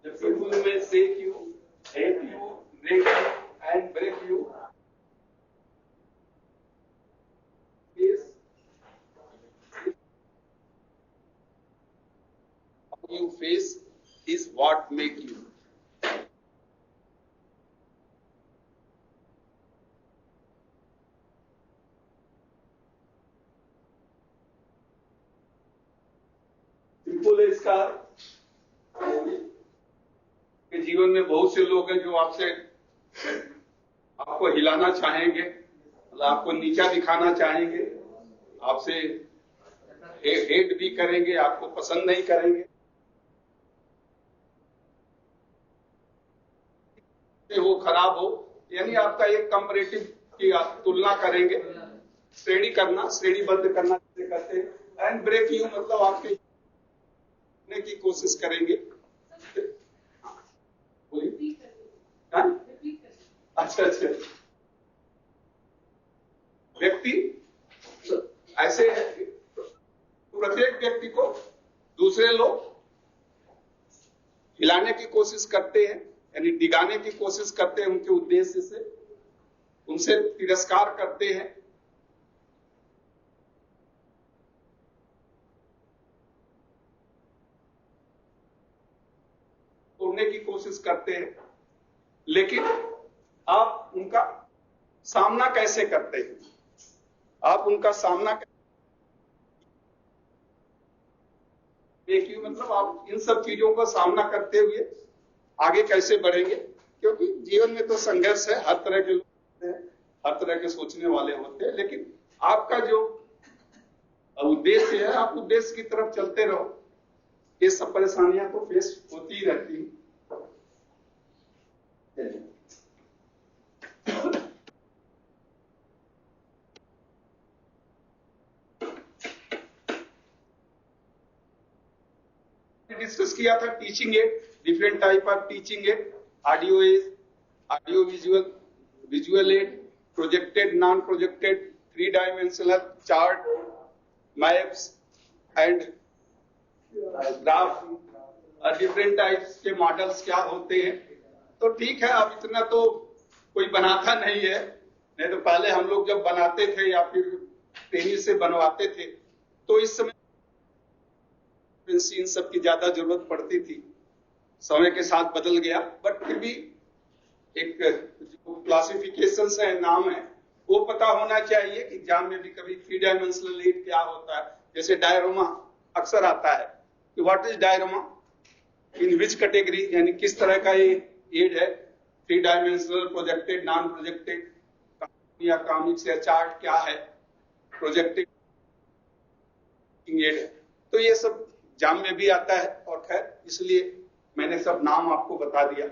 The people may shake you, hate you, break you, and break you. Yes. How you face is what make you. Simple है इसका कि जीवन में बहुत से लोग हैं जो आपको हिलाना चाहेंगे, मतलब आपको नीचा दिखाना चाहेंगे, आपसे हेट भी करेंगे, आपको पसंद नहीं करेंगे, वो खराब हो, यानी आपका एक कंपैरेटिव की आप तुलना करेंगे, श्रेणीबद्ध करना कहते हैं। एंड ब्रेक यू मतलब आपके की कोशिश करेंगे। अच्छा, व्यक्ति ऐसे प्रत्येक व्यक्ति को दूसरे लोग हिलाने की कोशिश करते हैं, यानी डिगाने की कोशिश करते हैं, उनके उद्देश्य से उनसे तिरस्कार करते हैं, तोड़ने की कोशिश करते हैं। लेकिन आप उनका सामना कैसे करते हैं? आप उनका सामना देखिए, मतलब आप इन सब चीजों का सामना करते हुए आगे कैसे बढ़ेंगे? क्योंकि जीवन में तो संघर्ष है, हर तरह के लोग होते हैं, हर तरह के सोचने वाले होते हैं, लेकिन आपका जो उद्देश्य है, आप उद्देश्य की तरफ चलते रहो। ये सब परेशानियां तो फेस होती ही रहती है। डिस्कस किया था teaching add, different type of teaching add, audio visual add, projected, non projected, 3 dimensional chart, maps and graph, different types के मॉडल्स क्या होते हैं। तो ठीक है, अब इतना तो कोई बनाता नहीं है, नहीं तो पहले हम लोग जब बनाते थे या फिर पेनी से बनवाते थे तो इस समय इन सब की ज्यादा जरूरत पड़ती थी। समय के साथ बदल गया, बट फिर भी एक जो क्लासिफिकेशन है, नाम है, वो पता होना चाहिए कि एग्जाम में भी कभी 3 डायमेंशनल एड क्या होता है। जैसे डायरोमा अक्सर आता है कि what is diorama, in which category, यानी किस तरह का ये एड है, 3 डायमेंशनल, प्रोजेक्टेड, नॉन प्रोजेक्टेड, या कॉमिक्स या चार्ट क्या है, प्रोजेक्टेड एड है। तो ये सब एग्जाम में भी आता है, और खैर इसलिए मैंने सब नाम आपको बता दिया।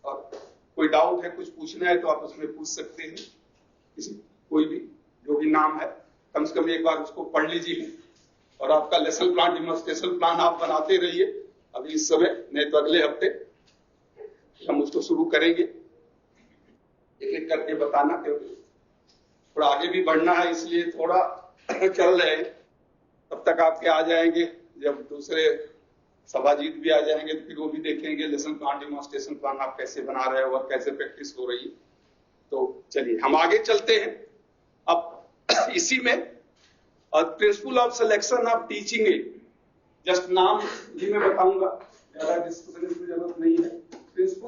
और कोई डाउट है, कुछ पूछना है तो आप उसमें पूछ सकते हैं, कोई भी जो भी नाम है, कम से कम एक बार उसको पढ़ लीजिए। और आपका लेसन प्लान, डेमोन्स्ट्रेशन प्लान आप बनाते रहिए अभी इस समय, नहीं तो अगले हफ्ते हम उसको शुरू करेंगे। एक एक करके बताना, क्योंकि थोड़ा आगे भी बढ़ना है, इसलिए थोड़ा चल रहे हैं। तब तक आपके आ जाएंगे, जब दूसरे सभाजीत भी आ जाएंगे तो फिर वो भी देखेंगे लेसन प्लान, डेमोन्स्ट्रेशन प्लान आप कैसे बना रहे हो और कैसे प्रैक्टिस हो रही है। तो चलिए हम आगे चलते हैं। अब इसी में principle of selection of teaching add, just नाम भी मैं बताऊंगा, ज्यादा डिस्कशन की जरूरत नहीं है। Principle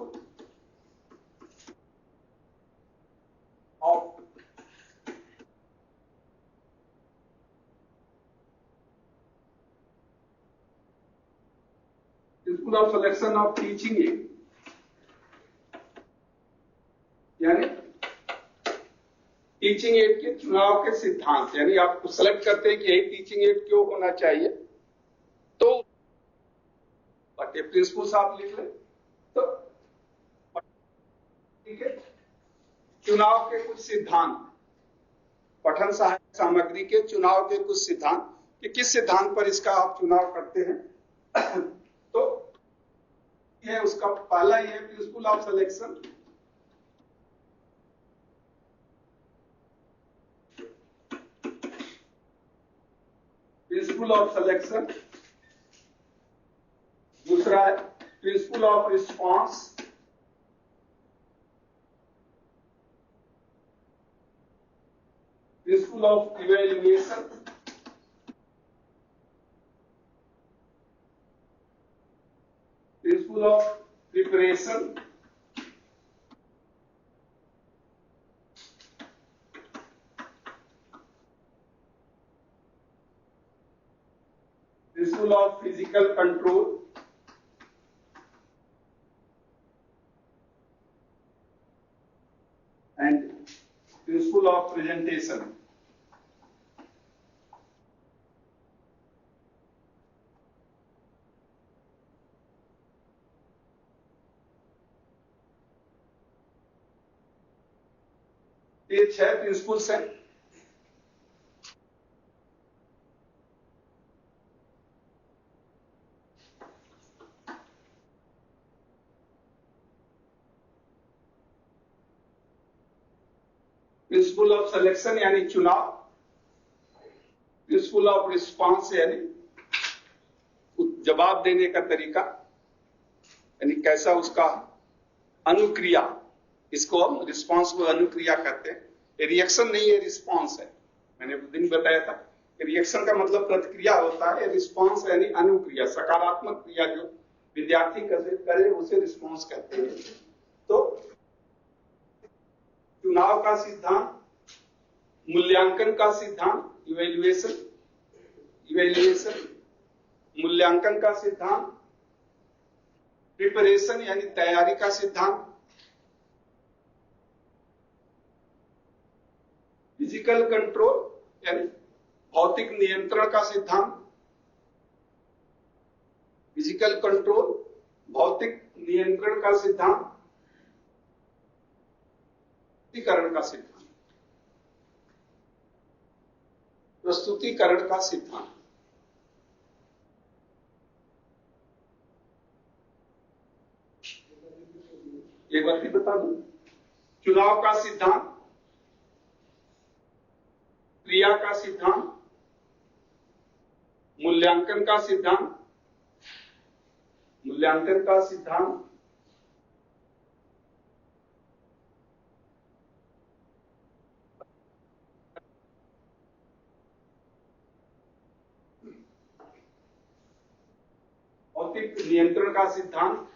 of selection of teaching add, यानी टीचिंग एड के चुनाव के सिद्धांत, यानी आप सेलेक्ट करते हैं कि यही टीचिंग एड क्यों होना चाहिए, तो बट प्रिंसिपल्स आप लिख लें। तो ठीक है, चुनाव के कुछ सिद्धांत, पठन सहायक सामग्री के चुनाव के कुछ सिद्धांत कि किस सिद्धांत पर इसका आप चुनाव करते हैं। तो ये उसका पहला ये principle of selection, principle of selection. दूसरा है principle of response, principle of evaluation, principle of preparation, principle of physical control, and principle of presentation. ये 6 प्रिंसिपल्स हैं। प्रिंसिपल ऑफ सिलेक्शन यानी चुनाव, प्रिंसिपल ऑफ रिस्पांस यानी जवाब देने का तरीका, यानी कैसा उसका अनुक्रिया, इसको हम रिस्पांस को अनुक्रिया कहते हैं। ये रिएक्शन नहीं है, रिस्पांस है। मैंने दिन बताया था रिएक्शन का मतलब प्रतिक्रिया होता है, रिस्पांस यानी अनुक्रिया, सकारात्मक क्रिया जो विद्यार्थी करे उसे रिस्पांस कहते हैं। तो चुनाव का सिद्धांत, मूल्यांकन का सिद्धांत, इवैल्यूएशन, मूल्यांकन का सिद्धांत, प्रिपरेशन यानी तैयारी का सिद्धांत, फिजिकल कंट्रोल यानी भौतिक नियंत्रण का सिद्धांत, फिजिकल कंट्रोल भौतिक नियंत्रण का सिद्धांत, प्रस्तुतीकरण का सिद्धांत, प्रस्तुतीकरण का सिद्धांत। एक बात बता दूं, चुनाव का सिद्धांत, क्रिया का सिद्धांत, मूल्यांकन का सिद्धांत, मूल्यांकन का सिद्धांत, भौतिक नियंत्रण का सिद्धांत,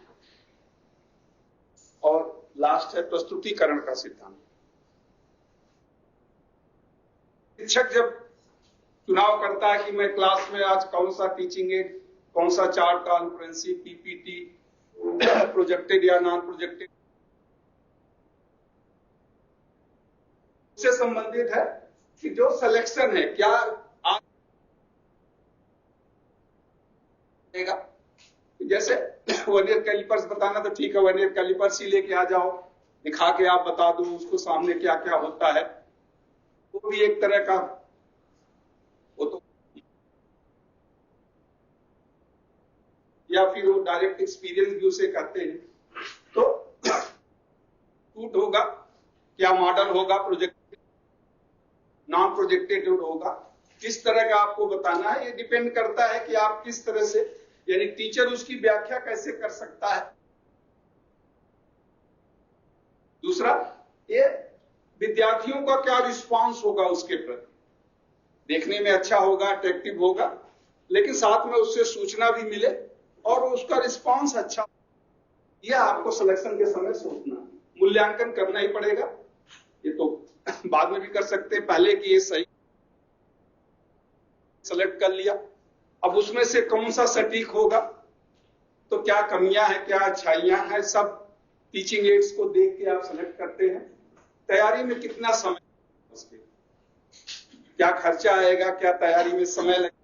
और लास्ट है प्रस्तुतीकरण का सिद्धांत। शिक्षक जब चुनाव करता है कि मैं क्लास में आज कौन सा टीचिंग एड, कौन सा चार्ट कॉन्फ्रेंसी, पीपीटी, प्रोजेक्टेड या नॉन प्रोजेक्टेड, उससे संबंधित है कि जो सिलेक्शन है क्या आप देगा। जैसे वर्नियर कैलिपर्स बताना तो ठीक है, वर्नियर कैलिपर्स ही लेके आ जाओ, दिखा के आप बता दो उसको सामने क्या क्या होता है, वो भी एक तरह का, वो तो, या फिर वो डायरेक्ट एक्सपीरियंस भी उसे कहते हैं। तो शूट होगा, क्या मॉडल होगा, प्रोजेक्टेड नॉन प्रोजेक्टेड होगा, किस तरह का आपको बताना है, ये डिपेंड करता है कि आप किस तरह से, यानी टीचर उसकी व्याख्या कैसे कर सकता है। दूसरा, ये विद्यार्थियों का क्या रिस्पांस होगा उसके प्रति, देखने में अच्छा होगा, अट्रैक्टिव होगा, लेकिन साथ में उससे सूचना भी मिले और उसका रिस्पांस अच्छा, यह आपको सिलेक्शन के समय सोचना, मूल्यांकन करना ही पड़ेगा। ये तो बाद में भी कर सकते हैं, पहले कि ये सही सेलेक्ट कर लिया, अब उसमें से कौन सा सटीक होगा, तो क्या कमियां हैं, क्या अच्छाइयां हैं, सब टीचिंग एड्स को देख के आप सेलेक्ट करते हैं। तैयारी में कितना समय, उसके क्या खर्चा आएगा, क्या तैयारी में समय लगेगा,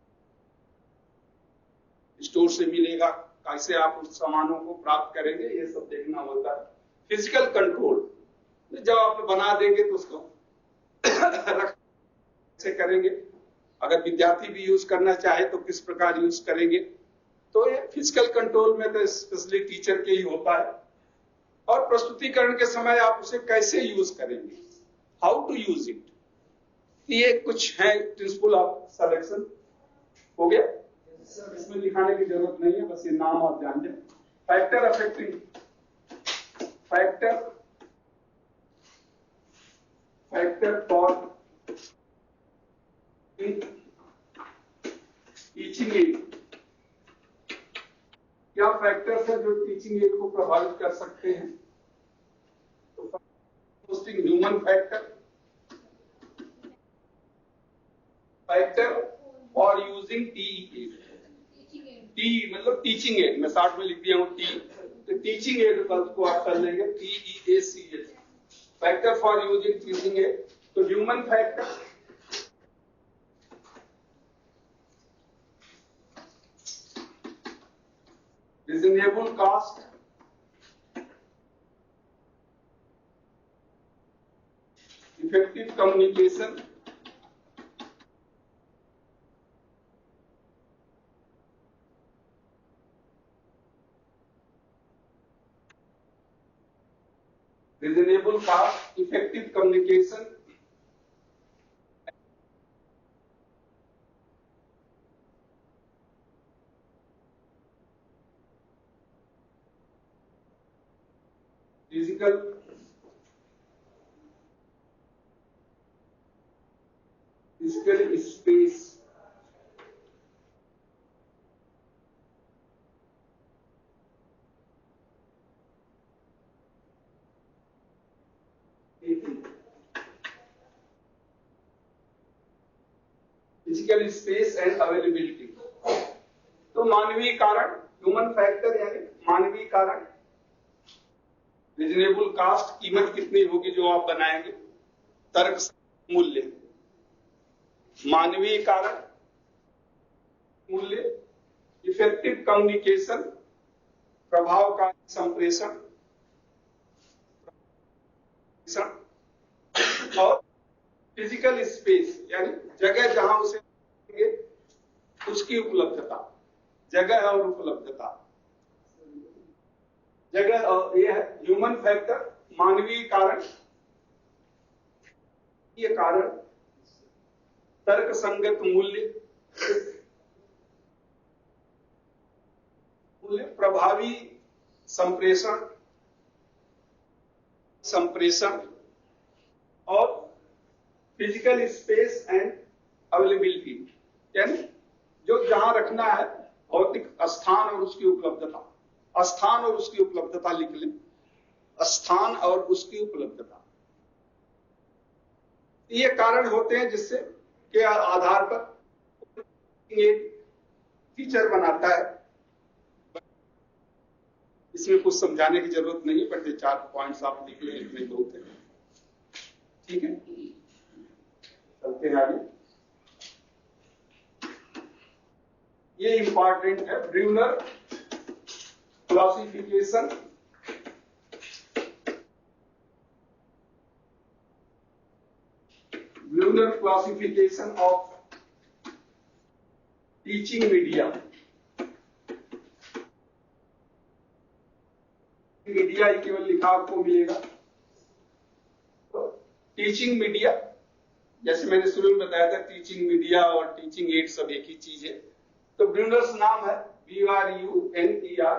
स्टोर से मिलेगा, कैसे आप उस सामानों को प्राप्त करेंगे, ये सब देखना होता है। फिजिकल कंट्रोल, जब आप बना देंगे तो उसको रख से करेंगे, अगर विद्यार्थी भी यूज करना चाहे तो किस प्रकार यूज करेंगे, तो ये फिजिकल कंट्रोल में तो स्पेशली टीचर के ही होता है। और प्रस्तुतिकरण के समय आप उसे कैसे यूज करेंगे, हाउ टू यूज इट, ये कुछ है प्रिंसिपल ऑफ सिलेक्शन। हो गया, इसमें दिखाने की जरूरत नहीं है, बस ये नाम आप जान जाए। Factor affecting, factor for teaching add, क्या फैक्टर्स है जो टीचिंग एड को प्रभावित कर सकते हैं? तो human factor, factor for using TE, T मतलब टीचिंग एड, मैं शॉर्ट में लिख दिया हूं टी, तो टीचिंग एड को आप कर लेंगे TEACH, factor for using teaching aid. तो human factor, reasonable cost, effective communication, reasonable cost, effective communication, physical space, physical space and availability. तो मानवीय कारण, ह्यूमन फैक्टर यानी मानवीय कारण, रिजनेबल कास्ट, कीमत कितनी होगी जो आप बनाएंगे, तर्क मूल्य, मानवीय कारण मूल्य, इफेक्टिव कम्युनिकेशन, प्रभावकारी संप्रेषण, और फिजिकल स्पेस यानी जगह जहां उसे उसकी उपलब्धता, जगह और उपलब्धता, जगह और यह है ह्यूमन फैक्टर, मानवीय कारण, ये कारण, तर्क संगत मूल्य, प्रभावी संप्रेषण और फिजिकल स्पेस एंड अवेलेबिलिटी यानी जो जहां रखना है, भौतिक स्थान और उसकी उपलब्धता, स्थान और उसकी उपलब्धता लिख लें, स्थान और उसकी उपलब्धता। ये कारण होते हैं जिससे के आधार पर एक फीचर बनाता है। इसमें कुछ समझाने की जरूरत नहीं है, बट ये 4 पॉइंट्स आप लिख लें, लिखने बहुत है। ठीक है, चलते हैं आगे। ये इंपॉर्टेंट है, Bruner classification, Bruner classification of teaching media. Media केवल लिखा आपको मिलेगा। तो टीचिंग मीडिया, जैसे मैंने शुरू में बताया था, टीचिंग मीडिया और टीचिंग एड सब एक ही चीज है। तो ब्रूनर्स नाम है BRUNER,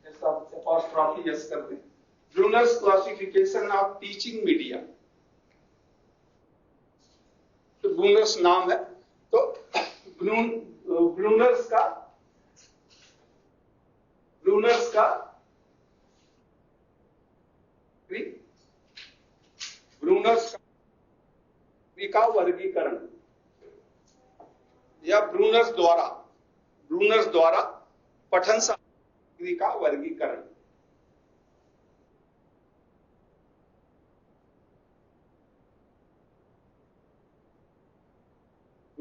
ऐसा अपॉस्ट्रोफी एस कर दें, Brunner's classification of teaching media. तो ब्रूनर्स नाम है। तो ब्रूनर्स का वर्गीकरण या ब्रूनर्स द्वारा पठन सामग्री का वर्गीकरण।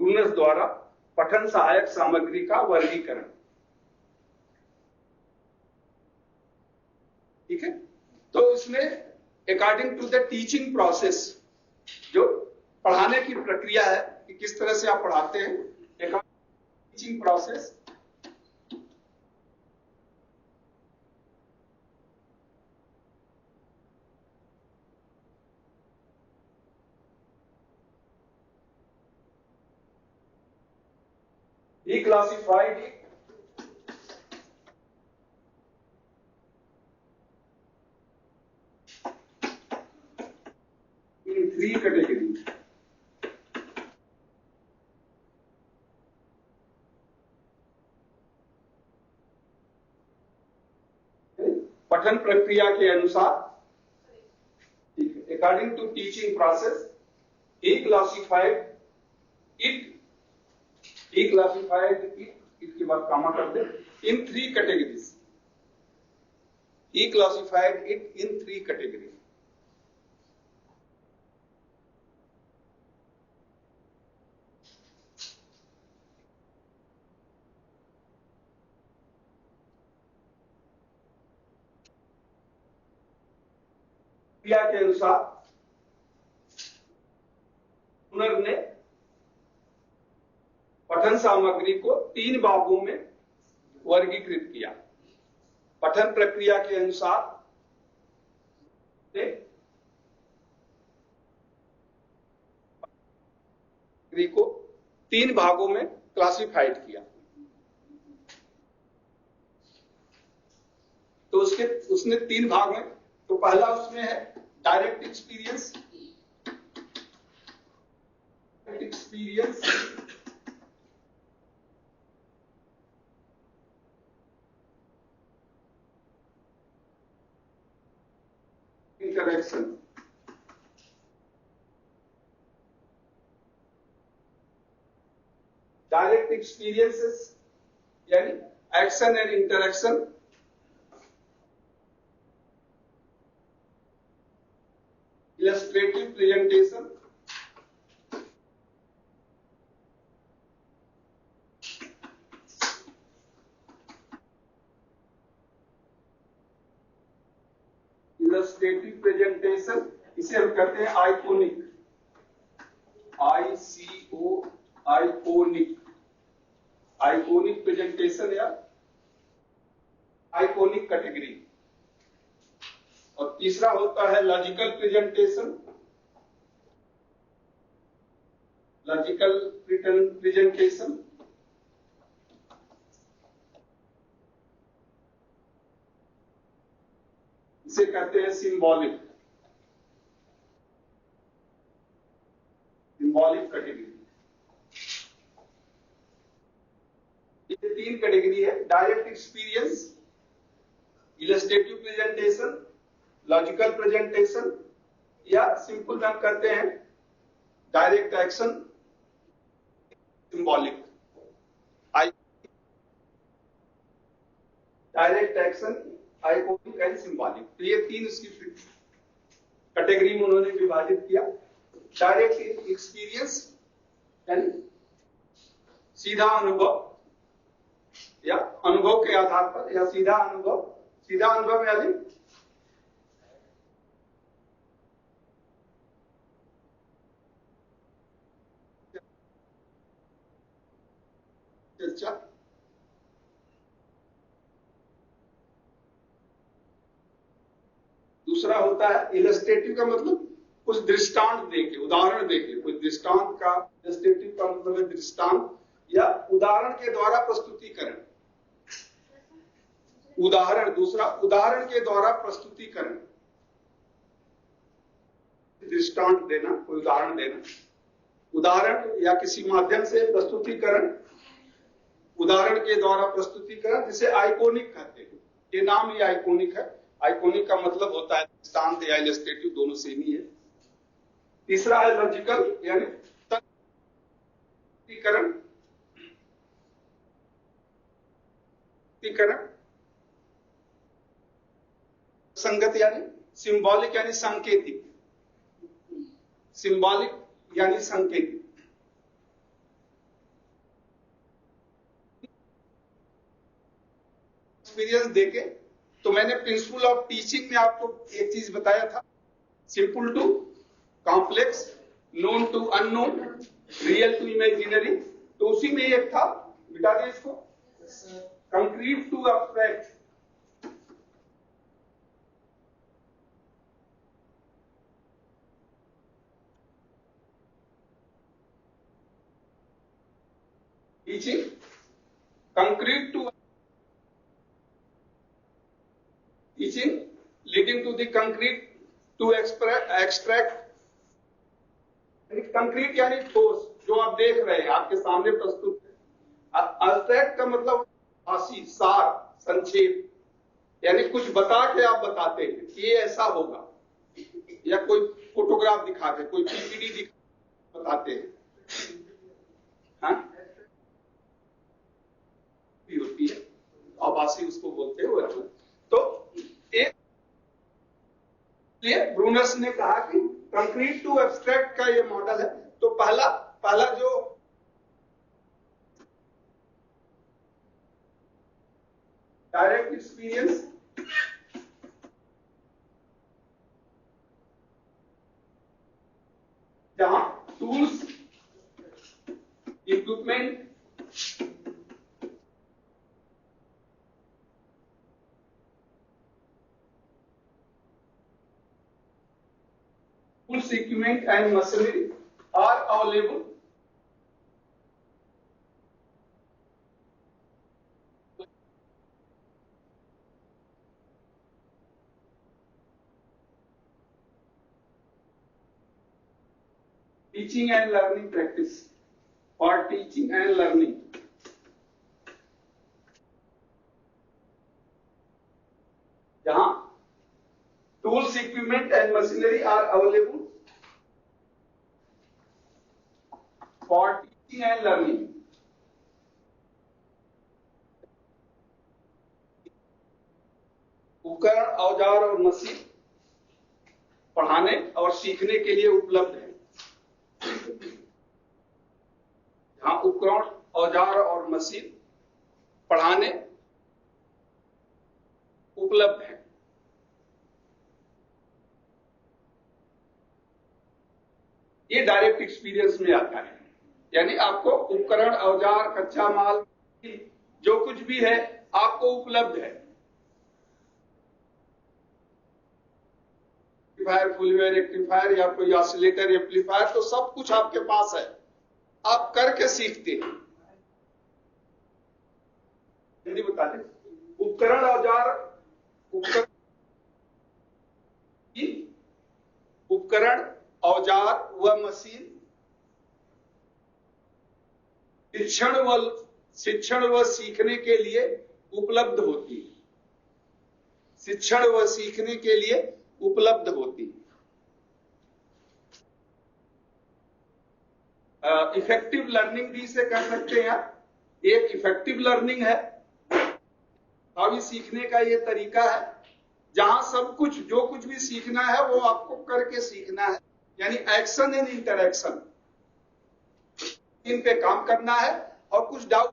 टूनर्स द्वारा पठन सहायक सामग्री का वर्गीकरण। ठीक है, तो इसमें according to the teaching process, जो पढ़ाने की प्रक्रिया है कि किस तरह से आप पढ़ाते हैं, teaching process, he classified it in 3 categories. पठन प्रक्रिया के अनुसार, according to teaching process, he classified it इसके बाद कामा कर दे, in 3 categories. He classified it in 3 categories. क्रिया के अनुसार टूनर ने पठन सामग्री को 3 भागों में वर्गीकृत किया। पठन प्रक्रिया के अनुसार को 3 भागों में क्लासिफाइड किया। तो उसने 3 भाग में, तो पहला उसमें है direct experience, interaction. Direct experiences यानी action and interaction, illustrative presentation, इसे हम कहते हैं आइकोनिक, आइकोनिक प्रेजेंटेशन या आइकोनिक कैटेगरी। और तीसरा होता है लॉजिकल प्रेजेंटेशन, इसे कहते हैं सिंबॉलिक कैटेगरी। ये 3 कैटेगरी है, direct experience, illustrative presentation, logical presentation, या सिंपल नाम करते हैं direct action, symbolic. Direct action, iconic and symbolic, तो ये 3 उसकी कैटेगरी में उन्होंने विभाजित किया। डायरेक्ट एक्सपीरियंस यानी सीधा अनुभव या अनुभव के आधार पर, या सीधा अनुभव यानी चर्चा। दूसरा होता है इलस्ट्रेटिव, का मतलब कुछ दृष्टांत देके, उदाहरण देके, कुछ दृष्टांत का, इलस्ट्रेटिव का मतलब है दृष्टांत या उदाहरण के द्वारा प्रस्तुतिकरण। दूसरा उदाहरण के द्वारा प्रस्तुतिकरण, दृष्टांत देना, कोई उदाहरण देना, उदाहरण या किसी माध्यम से प्रस्तुतिकरण, उदाहरण के द्वारा प्रस्तुतिकरण, जिसे आइकोनिक कहते हैं। ये नाम ही आइकोनिक है। आइकोनिक का मतलब होता है दृष्टांत या इलस्ट्रेटिव, दोनों सेम ही है। तीसरा है लॉजिकल यानी संगत यानी सिंबॉलिक यानी सांकेतिक, एक्सपीरियंस देके, तो मैंने प्रिंसिपल ऑफ टीचिंग में आपको एक चीज बताया था, simple to complex, known to unknown, real to imaginary, तो उसी में एक था, मिटा दें इसको, concrete to abstract. Teaching concrete to teaching leading to the concrete to extract। Concrete यानी ठोस, जो आप देख रहे हैं आपके सामने प्रस्तुत है। एब्स्ट्रैक्ट का मतलब आसी, सार, संक्षेप, यानी कुछ बता के आप बताते हैं कि ये ऐसा होगा, या कोई फोटोग्राफ दिखा के, कोई पीपीटी दिखा बताते हैं। हाँ? भी होती है, आभासी उसको बोलते हैं वर्चुअल। तो एक ब्रूनर्स ने कहा कि कंक्रीट टू एब्स्ट्रैक्ट का ये मॉडल है। तो पहला जो डायरेक्ट एक्सपीरियंस, जहां tools, equipment, tools, equipment and machinery are available teaching and learning practice, for teaching and learning। जहां tools, equipment and machinery are available for teaching and learning। उपकरण, औजार और मशीन पढ़ाने और सीखने के लिए उपलब्ध है। जहां उपकरण, औजार और मशीन पढ़ाने उपलब्ध है। ये डायरेक्ट एक्सपीरियंस में आता है, यानी आपको उपकरण, औजार, कच्चा माल, जो कुछ भी है आपको उपलब्ध है। फुलवेयर, रेक्टिफायर या कोई ऑसिलेटर, एम्पलीफायर, तो सब कुछ आपके पास है, आप करके सीखते हैं। हिंदी बता दें, उपकरण, औजार, उपकरण, औजार व मशीन शिक्षण व सीखने के लिए उपलब्ध होती है। शिक्षण व सीखने के लिए उपलब्ध होती है। इफेक्टिव लर्निंग भी इसे कह सकते हैं आप। एक इफेक्टिव लर्निंग है, अभी सीखने का ये तरीका है जहां सब कुछ, जो कुछ भी सीखना है वो आपको करके सीखना है, यानी एक्शन एंड इंटरैक्शन, इन पे काम करना है। और कुछ डाउट,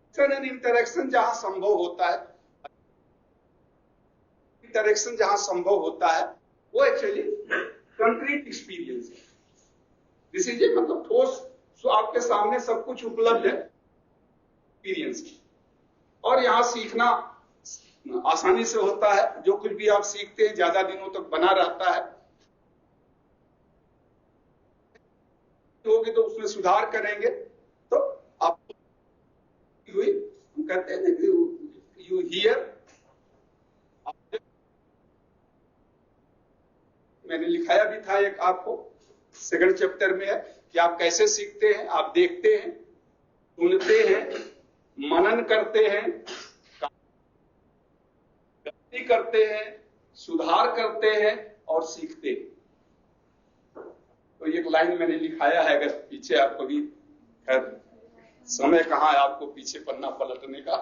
एक्शन एंड इंटरैक्शन जहां संभव होता है, इंटरैक्शन जहां संभव होता है, वो एक्चुअली कंक्रीट एक्सपीरियंस है। दिस इज ए मतलब ठोस, सो आपके सामने सब कुछ उपलब्ध है एक्सपीरियंस की, और यहां सीखना आसानी से होता है। जो कुछ भी आप सीखते हैं ज्यादा दिनों तक बना रहता है, होगी तो उसमें सुधार करेंगे। तो आप हुई, हम कहते हैं कि यू हियर, मैंने लिखाया भी था एक, आपको सेकंड चैप्टर में है कि आप कैसे सीखते हैं। आप देखते हैं, सुनते हैं, मनन करते हैं, गलती करते हैं, सुधार करते हैं और सीखते हैं। तो एक लाइन मैंने लिखाया है, अगर पीछे आपको भी, खैर समय कहाँ है आपको पीछे पन्ना पलटने का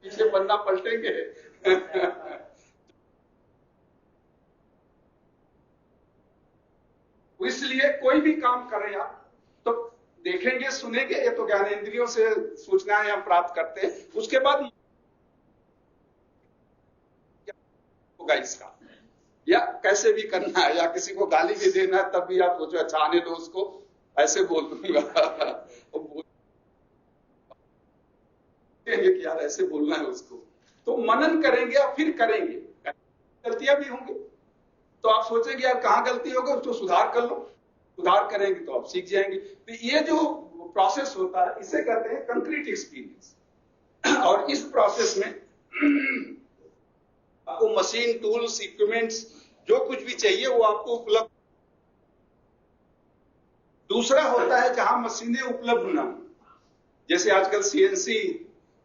पीछे पन्ना पलटेंगे इसलिए कोई भी काम करें आप, तो देखेंगे, सुनेंगे, ये तो ज्ञानेंद्रियों से सूचनाएं हम प्राप्त करते हैं। उसके बाद होगा इसका, या कैसे भी करना है, या किसी को गाली भी देना है तब भी आप सोचो अच्छा आने दो उसको, ऐसे बोल दूंगा कि यार ऐसे बोलना है उसको। तो मनन करेंगे और फिर करेंगे, गलतियां भी होंगी तो आप सोचेंगे यार कहां गलती होगी, उसको सुधार कर लो, सुधार करेंगे तो आप सीख जाएंगे। तो ये जो प्रोसेस होता है इसे कहते हैं कंक्रीट एक्सपीरियंस। और इस प्रोसेस में आपको मशीन, टूल्स, इक्विपमेंट्स जो कुछ भी चाहिए वो आपको उपलब्ध। दूसरा होता है जहां मशीनें उपलब्ध ना हो, जैसे आजकल सीएनसी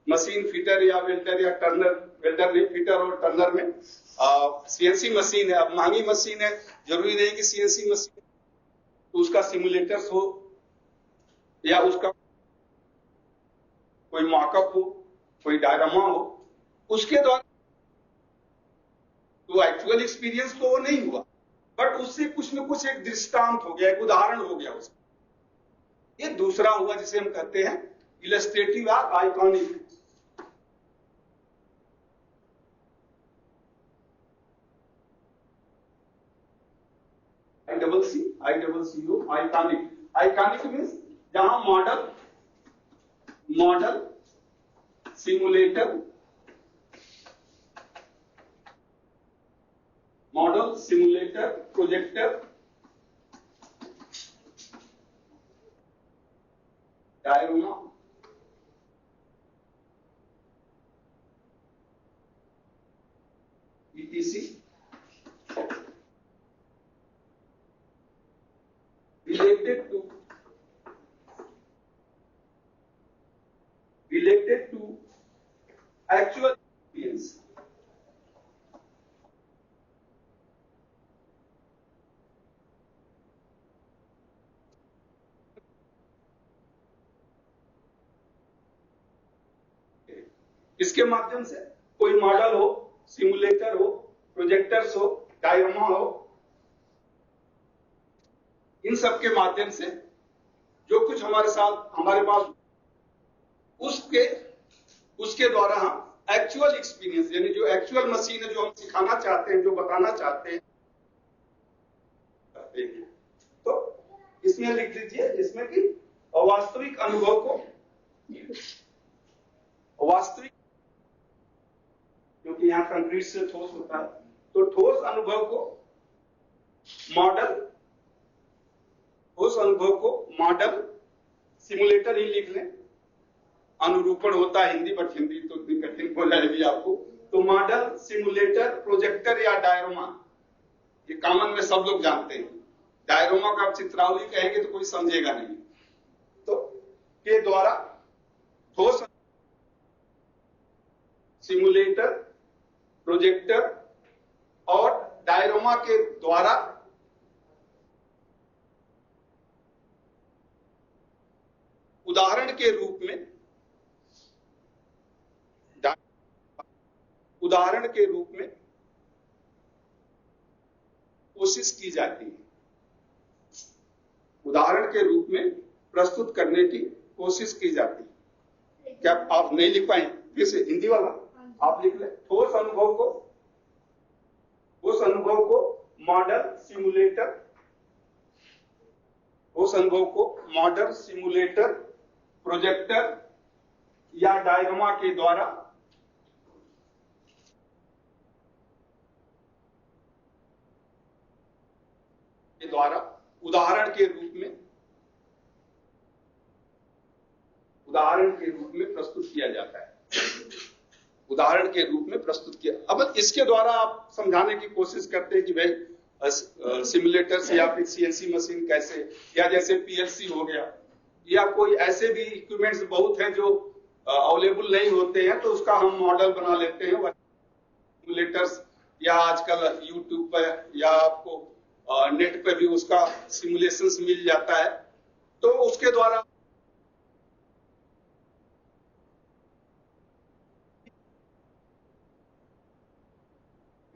मशीन फिटर या वेल्डर या टर्नर, वेल्डर नहीं फिटर और टर्नर में सीएनसी मशीन है, अब महंगी मशीन है, जरूरी नहीं कि सीएनसी मशीन तो उसका सिमुलेटर्स हो या उसका कोई मॉकअप हो, कोई डायग्रामा हो, उसके द्वारा तो एक्चुअल एक्सपीरियंस तो वो नहीं हुआ, बट उससे कुछ न कुछ एक दृष्टांत हो गया, एक उदाहरण हो गया उसका। ये दूसरा हुआ जिसे हम कहते हैं इलस्ट्रेटिव या iconic. ICCO iconic. Iconic means जहां model simulator projector diagram ETC related to actual experience। इसके माध्यम से कोई मॉडल हो, सिमुलेटर हो, प्रोजेक्टर्स हो, डायग्रामा हो, इन सब के माध्यम से जो कुछ हमारे पास उसके द्वारा हम एक्चुअल एक्सपीरियंस, यानी जो एक्चुअल मशीन है जो हम सिखाना चाहते हैं, जो बताना चाहते हैं, तो इसमें लिख दीजिए जिसमें कि वास्तविक अनुभव को, वास्तविक, क्योंकि यहां कंक्रीट से ठोस होता है, तो ठोस अनुभव को मॉडल सिमुलेटर ही लिख लें। अनुरूपण होता है हिंदी, बट हिंदी तो इतनी कठिन हो जाएगी आपको। तो मॉडल, सिमुलेटर, प्रोजेक्टर या डायग्रामा, ये कॉमन में सब लोग जानते हैं। डायग्रामा का आप चित्रावली कहेंगे तो कोई समझेगा नहीं। तो के द्वारा ठोस, सिमुलेटर, प्रोजेक्टर और डायग्रामा के द्वारा उदाहरण के रूप में कोशिश की जाती है, उदाहरण के रूप में प्रस्तुत करने की कोशिश की जाती है। क्या आप नहीं लिख पाए? फिर से हिंदी वाला आप लिख लें। ठोस अनुभव को मॉडल, सिमुलेटर, प्रोजेक्टर या डायग्रामा के द्वारा उदाहरण के रूप में प्रस्तुत किया जाता है। उदाहरण के रूप में प्रस्तुत किया। अब इसके द्वारा आप समझाने की कोशिश करते हैं कि भाई सिमुलेटर्स या फिर सीएनसी मशीन कैसे, या जैसे पीएलसी हो गया, या कोई ऐसे भी इक्विपमेंट्स बहुत हैं जो अवेलेबल नहीं होते हैं, तो उसका हम मॉडल बना लेते हैं। सिमुलेटर्स या आजकल यूट्यूब पर या आपको नेट पे भी उसका सिमुलेशंस मिल जाता है, तो उसके द्वारा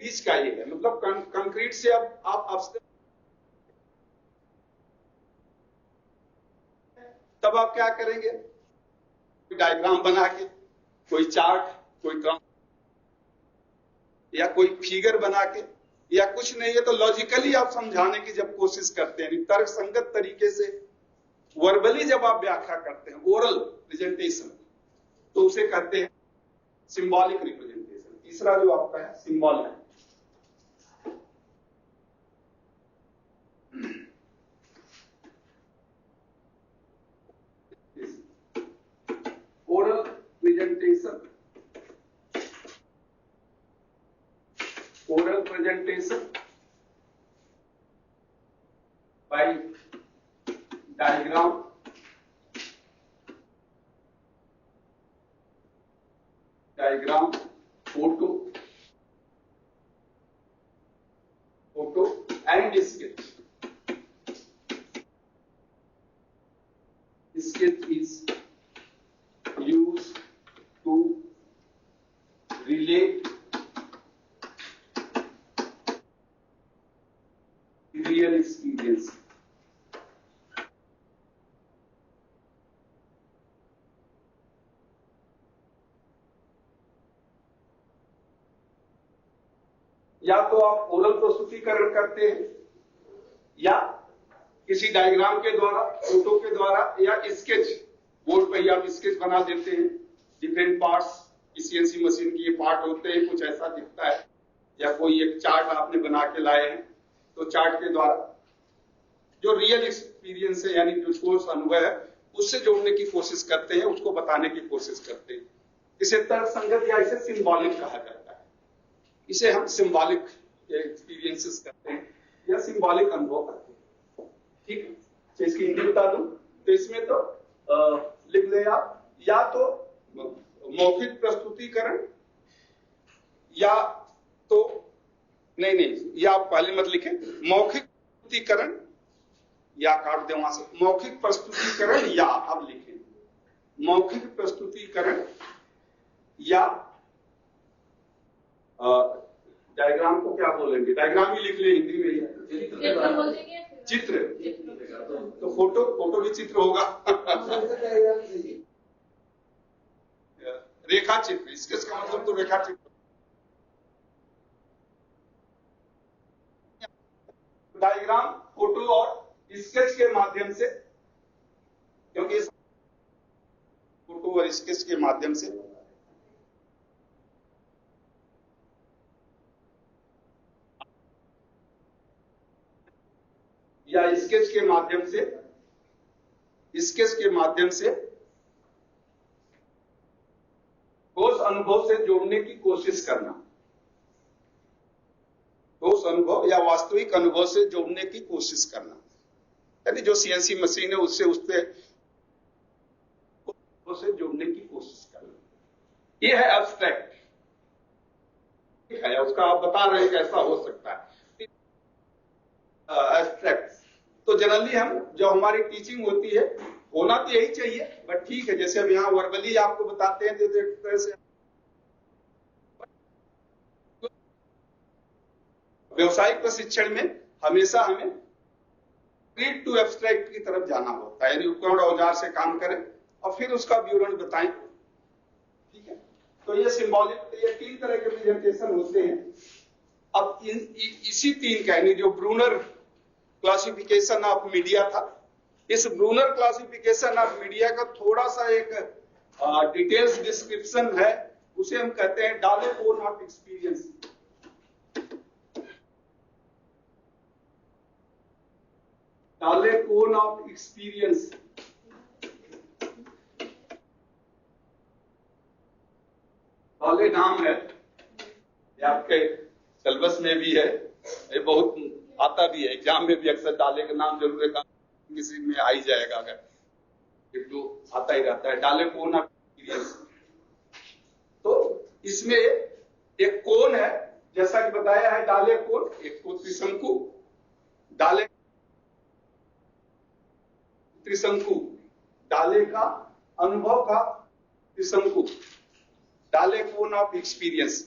बीच का ये है, मतलब कंक्रीट से अब आप तब आप क्या करेंगे, डायग्राम बना के, कोई चार्ट, कोई क्रम या कोई फिगर बना के, या कुछ नहीं है तो लॉजिकली आप समझाने की जब कोशिश करते हैं, तर्क संगत तरीके से वर्बली जब आप व्याख्या करते हैं, ओरल प्रेजेंटेशन, तो उसे कहते हैं सिंबॉलिक रिप्रेजेंटेशन। तीसरा जो आपका है symbolic. Oral presentation, oral presentation by diagram, photo and sketch. Sketch is used to relate real experience. या तो आप ओरल प्रस्तुतिकरण करते हैं, या किसी डायग्राम के द्वारा, फोटो के द्वारा, या स्केच बोर्ड पर ही आप स्केच बना देते हैं। डिफरेंट पार्ट्स, सीएनसी मशीन के ये पार्ट होते हैं, कुछ ऐसा दिखता है, या कोई एक चार्ट आपने बना के लाए हैं, तो चार्ट के द्वारा जो रियल एक्सपीरियंस है, यानी जो ठोस अनुभव है, उससे जोड़ने की कोशिश करते हैं, उसको बताने की कोशिश करते हैं। इसे तर्क संगत या इसे सिंबॉलिक कहा जाता है। इसे हम सिंबॉलिक एक्सपीरियंसेस करते हैं या सिंबॉलिक अनुभव करते हैं। ठीक है, तो इसकी हिंदी बता दूं तो इसमें तो लिख दें आप, या तो मौखिक प्रस्तुतिकरण, या तो नहीं, या आप पहले मत लिखें, मौखिक प्रस्तुतिकरण, या काट दें वहां से, मौखिक प्रस्तुतिकरण, या अब लिखें मौखिक प्रस्तुतिकरण, या डायग्राम को क्या बोलेंगे, डायग्राम ही लिख ले हिंदी में ही, चित्र। तो फोटो भी चित्र होगा। रेखा चित्र, इसके मतलब तो रेखा चित्र। डायग्राम, फोटो और स्केच के माध्यम से, क्योंकि फोटो और स्केच के माध्यम से या स्केच के माध्यम से ठोस अनुभव से जोड़ने की कोशिश करना, ठोस अनुभव या वास्तविक अनुभव से जोड़ने की कोशिश करना, यानी जो सीएनसी मशीन है उससे जोड़ने की कोशिश करना। ये है एब्स्ट्रैक्ट, ठीक है, उसका आप बता रहे हैं कैसा हो सकता है एब्स्ट्रैक्ट। तो जनरली हम जो हमारी टीचिंग होती है, होना तो यही चाहिए, बट ठीक है, जैसे अब यहाँ वर्बली आपको बताते हैं, तो एक तरह से व्यवसायिक प्रशिक्षण में हमेशा हमें कंक्रीट टू एब्स्ट्रैक्ट की तरफ जाना होता है, यानी उपकरण औजार से काम करें और फिर उसका विवरण बताएं। ठीक है, तो ये सिंबॉलिक, ये 3 तरह के प्रेजेंटेशन होते हैं। अब इसी 3 का, यानी जो ब्रूनर क्लासिफिकेशन ऑफ मीडिया था, इस ब्रूनर क्लासिफिकेशन ऑफ मीडिया का थोड़ा सा एक डिटेल्स डिस्क्रिप्शन है, उसे हम कहते हैं डालेकोन ऑफ एक्सपीरियंस। डालेकोन ऑफ एक्सपीरियंस, डाले नाम है, ये आपके सिलेबस में भी है, ये बहुत आता भी है, एग्जाम में भी अक्सर डाले का नाम जरूर है, किसी में आ ही जाएगा, अगर तो आता ही रहता है डालेकोन ऑफ एक्सपीरियंस। तो इसमें एक कोन है, जैसा कि बताया है, डाले कोन, एक को त्रिशंकु, डाले त्रिशंकु, डाले का अनुभव का त्रिशंकु, डाले कोन ऑफ एक्सपीरियंस,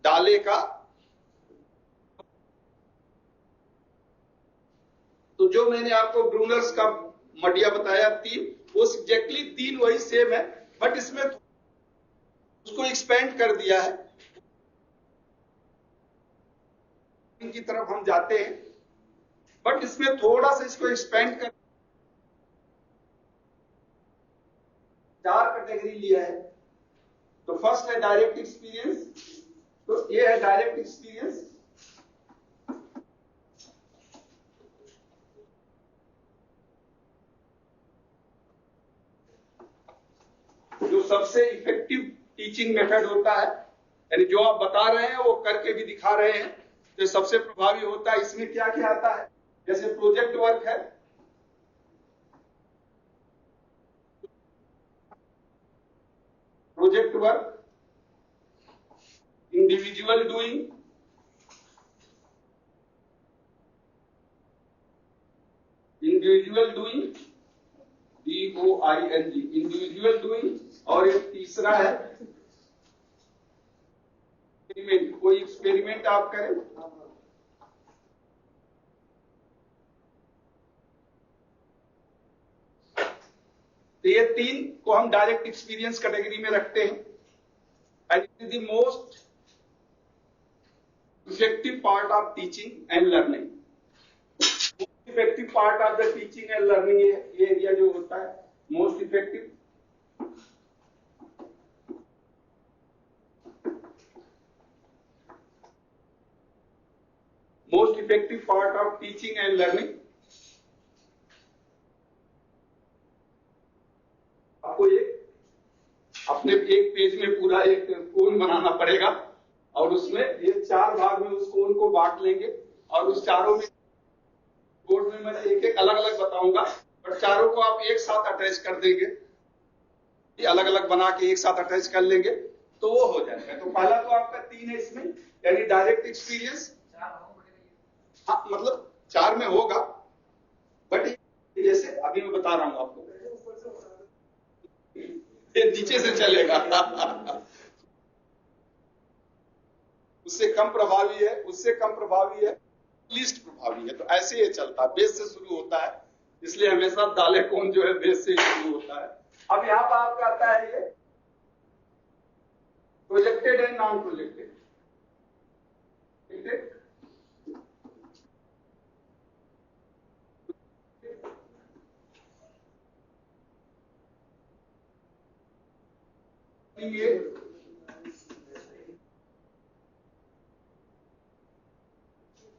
डाले का। तो जो मैंने आपको ब्रूनर्स का मटिया बताया 3, वो एग्जैक्टली 3 वही सेम है, बट इसमें उसको एक्सपेंड कर दिया है। की तरफ हम जाते हैं, बट इसमें थोड़ा सा इसको एक्सपेंड कर 4 कैटेगरी लिया है। तो फर्स्ट है डायरेक्ट एक्सपीरियंस, तो ये है डायरेक्ट एक्सपीरियंस। जो सबसे इफेक्टिव टीचिंग मेथड होता है, यानी जो आप बता रहे हैं वो करके भी दिखा रहे हैं, तो सबसे प्रभावी होता है। इसमें क्या क्या आता है, जैसे प्रोजेक्ट वर्क है, project work, individual doing, individual doing, DOING, individual doing. और एक तीसरा है एक्सपेरिमेंट, कोई एक्सपेरिमेंट आप करें, तो ये 3 को हम डायरेक्ट एक्सपीरियंस कैटेगरी में रखते हैं। And it is the most effective part of teaching and learning. Effective part of the teaching and learning ये एरिया जो होता है most effective. Most effective part of teaching and learning. आपको अपने एक पेज में पूरा एक कोन बनाना पड़ेगा, और उसमें ये 4 भाग में उस कोन को बांट लेंगे, और उस चारों में बोर्ड में मैं एक एक अलग अलग बताऊंगा, और चारों को आप एक साथ अटैच कर देंगे, अलग अलग बना के एक साथ अटैच कर लेंगे तो वो हो जाएगा। तो पहला तो आपका 3 है इसमें, यानी डायरेक्ट एक्सपीरियंस। हाँ, मतलब 4 में होगा, बट जैसे अभी मैं बता रहा हूं आपको, ये नीचे से चलेगा उससे कम प्रभावी है, उससे कम प्रभावी है, लीस्ट प्रभावी है। तो ऐसे ये चलता है, बेस से शुरू होता है, इसलिए हमेशा दाले कौन जो है बेस से शुरू होता है। अब यहां पर आपका आता है ये प्रोजेक्टेड एंड नॉन प्रोजेक्टेड।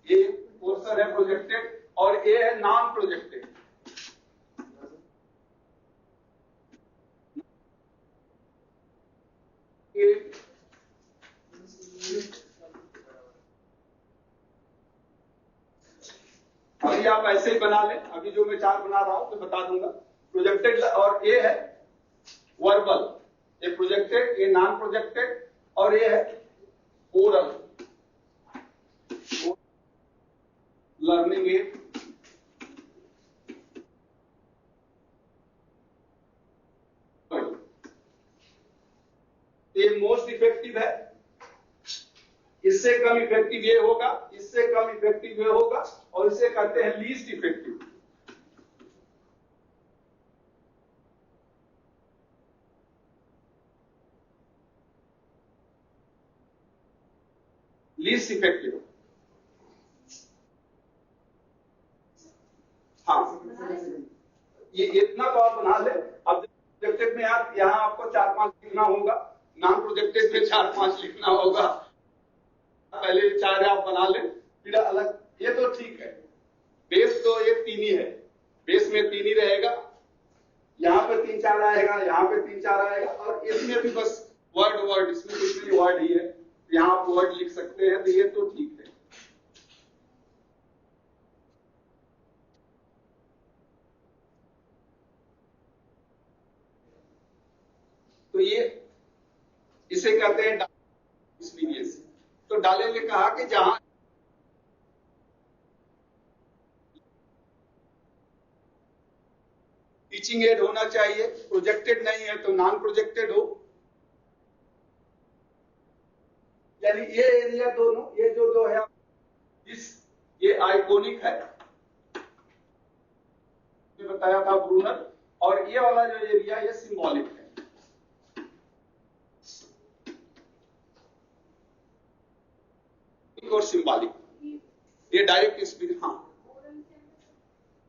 ये पोर्शन है प्रोजेक्टेड, और ये है नॉन प्रोजेक्टेड। अभी आप ऐसे ही बना लें, अभी जो मैं 4 बना रहा हूं तो बता दूंगा। प्रोजेक्टेड, और ये है वर्बल, ये प्रोजेक्टेड, ये नॉन प्रोजेक्टेड, और ये है ओरल लर्निंग। ये मोस्ट इफेक्टिव है, इससे कम इफेक्टिव ये होगा, इससे कम इफेक्टिव ये होगा, और इसे कहते हैं लीस्ट इफेक्टिव। लीस्ट इफेक्टिव, हाँ, ये इतना तो आप बना ले। अब प्रोजेक्टेड में आप यहाँ आपको 4-5 लिखना होगा, नॉन प्रोजेक्टेड में 4-5 लिखना होगा। पहले 4 आप बना लें, फिर अलग, ये तो ठीक है। बेस तो ये 3 ही है, बेस में 3 ही रहेगा, यहाँ पे 3-4 आएगा, यहाँ पे 3-4 आएगा, और इसमें भी बस वर्ड, इसमें कुछ भी वर्ड ही है, यहाँ आप वर्ड लिख सकते हैं, तो ये तो ठीक है। तो ये इसे कहते हैं एक्सपीरियंस। तो डाले ने कहा कि जहां टीचिंग एड होना चाहिए, प्रोजेक्टेड नहीं है तो नॉन प्रोजेक्टेड हो, यानी ये एरिया दोनों, ये जो दो है, इस ये आइकोनिक है, बताया था ब्रूनर, और ये वाला जो एरिया ये सिंबॉलिक है। और सिंबॉलिक, ये डायरेक्ट स्पीच, हाँ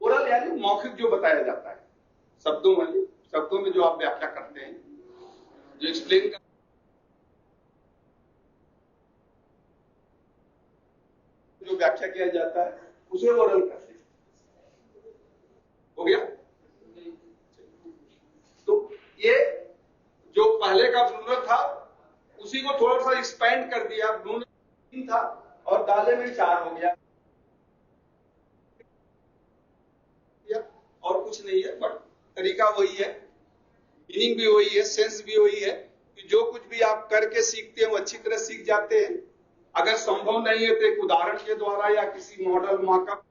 ओरल यानी मौखिक जो बताया जाता है, शब्दों में जो आप व्याख्या करते हैं, जो एक्सप्लेन कर, जो व्याख्या किया जाता है उसे ओरल करते हैं। हो गया? तो ये जो पहले का ब्रूनर था उसी को थोड़ा सा एक्सपेंड कर दिया। ब्रूनर 3 था और दाले में 4 हो गया, और कुछ नहीं है, बट तरीका वही है, मीनिंग भी वही है, सेंस भी वही है कि जो कुछ भी आप करके सीखते हैं वो अच्छी तरह सीख जाते हैं। अगर संभव नहीं है तो एक उदाहरण के द्वारा या किसी मॉडल मॉकअप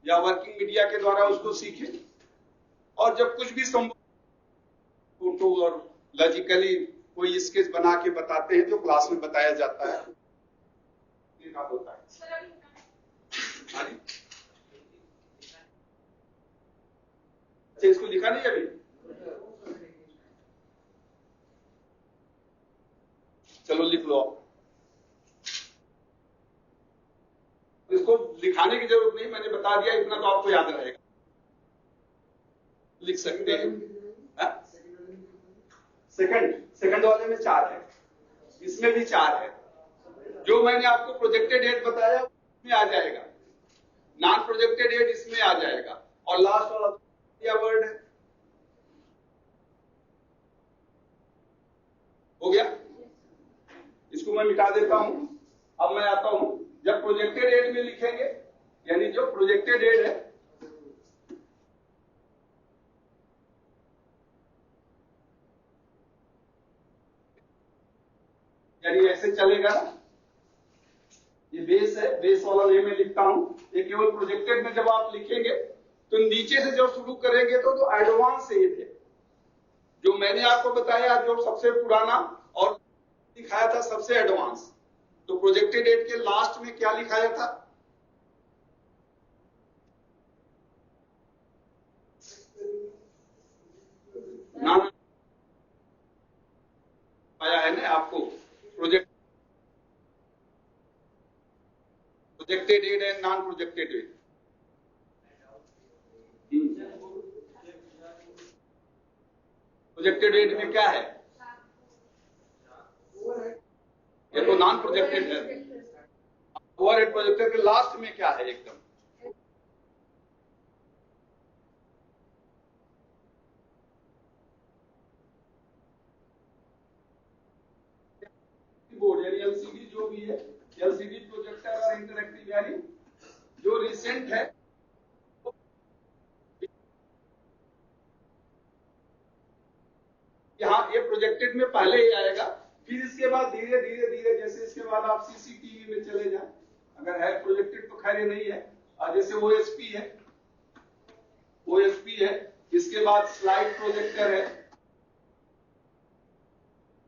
या वर्किंग मीडिया के द्वारा उसको सीखें, और जब कुछ भी संभव फोटो और लॉजिकली कोई स्केच बना के बताते हैं जो क्लास में बताया जाता है होता है। अच्छा, इसको लिखा नहीं अभी? चलो लिख लो आप। इसको लिखाने की जरूरत नहीं, मैंने बता दिया, इतना तो आपको याद रहेगा, लिख सकते हैं। सेकंड वाले में 4 है, इसमें भी 4 है। जो मैंने आपको प्रोजेक्टेड डेट बताया उसमें आ जाएगा, नॉन प्रोजेक्टेड डेट इसमें आ जाएगा, और लास्ट वाला वर्ड है। हो गया? इसको मैं मिटा देता हूं। अब मैं आता हूं, जब प्रोजेक्टेड डेट में लिखेंगे, यानी जो प्रोजेक्टेड डेट है यानी ऐसे चलेगा ना, ये बेस है, बेस वाला वे में लिखता हूं। ये केवल प्रोजेक्टेड में जब आप लिखेंगे तो नीचे से जब शुरू करेंगे तो एडवांस एज है, जो मैंने आपको बताया, जो सबसे पुराना और दिखाया था सबसे एडवांस। तो प्रोजेक्टेड डेट के लास्ट में क्या लिखाया था? ना आया है ना आपको, प्रोजेक्टेड डेट है, non projected aid. Projected aid में क्या है? ये तो नॉन प्रोजेक्टेड है। ओवरहेड प्रोजेक्टेड के लास्ट में क्या है? एकदम बोर्ड यानी एलसीडी जो भी है, एलसीडी प्रोजेक्टर और इंटरएक्टिव यानी जो रिसेंट है, यहाँ ये प्रोजेक्टेड में पहले ही आएगा, फिर इसके बाद धीरे धीरे जैसे इसके बाद आप सीसीटीवी में चले जाए, अगर है प्रोजेक्टेड तो खैर नहीं है, और जैसे ओएसपी है, इसके बाद स्लाइड प्रोजेक्टर है,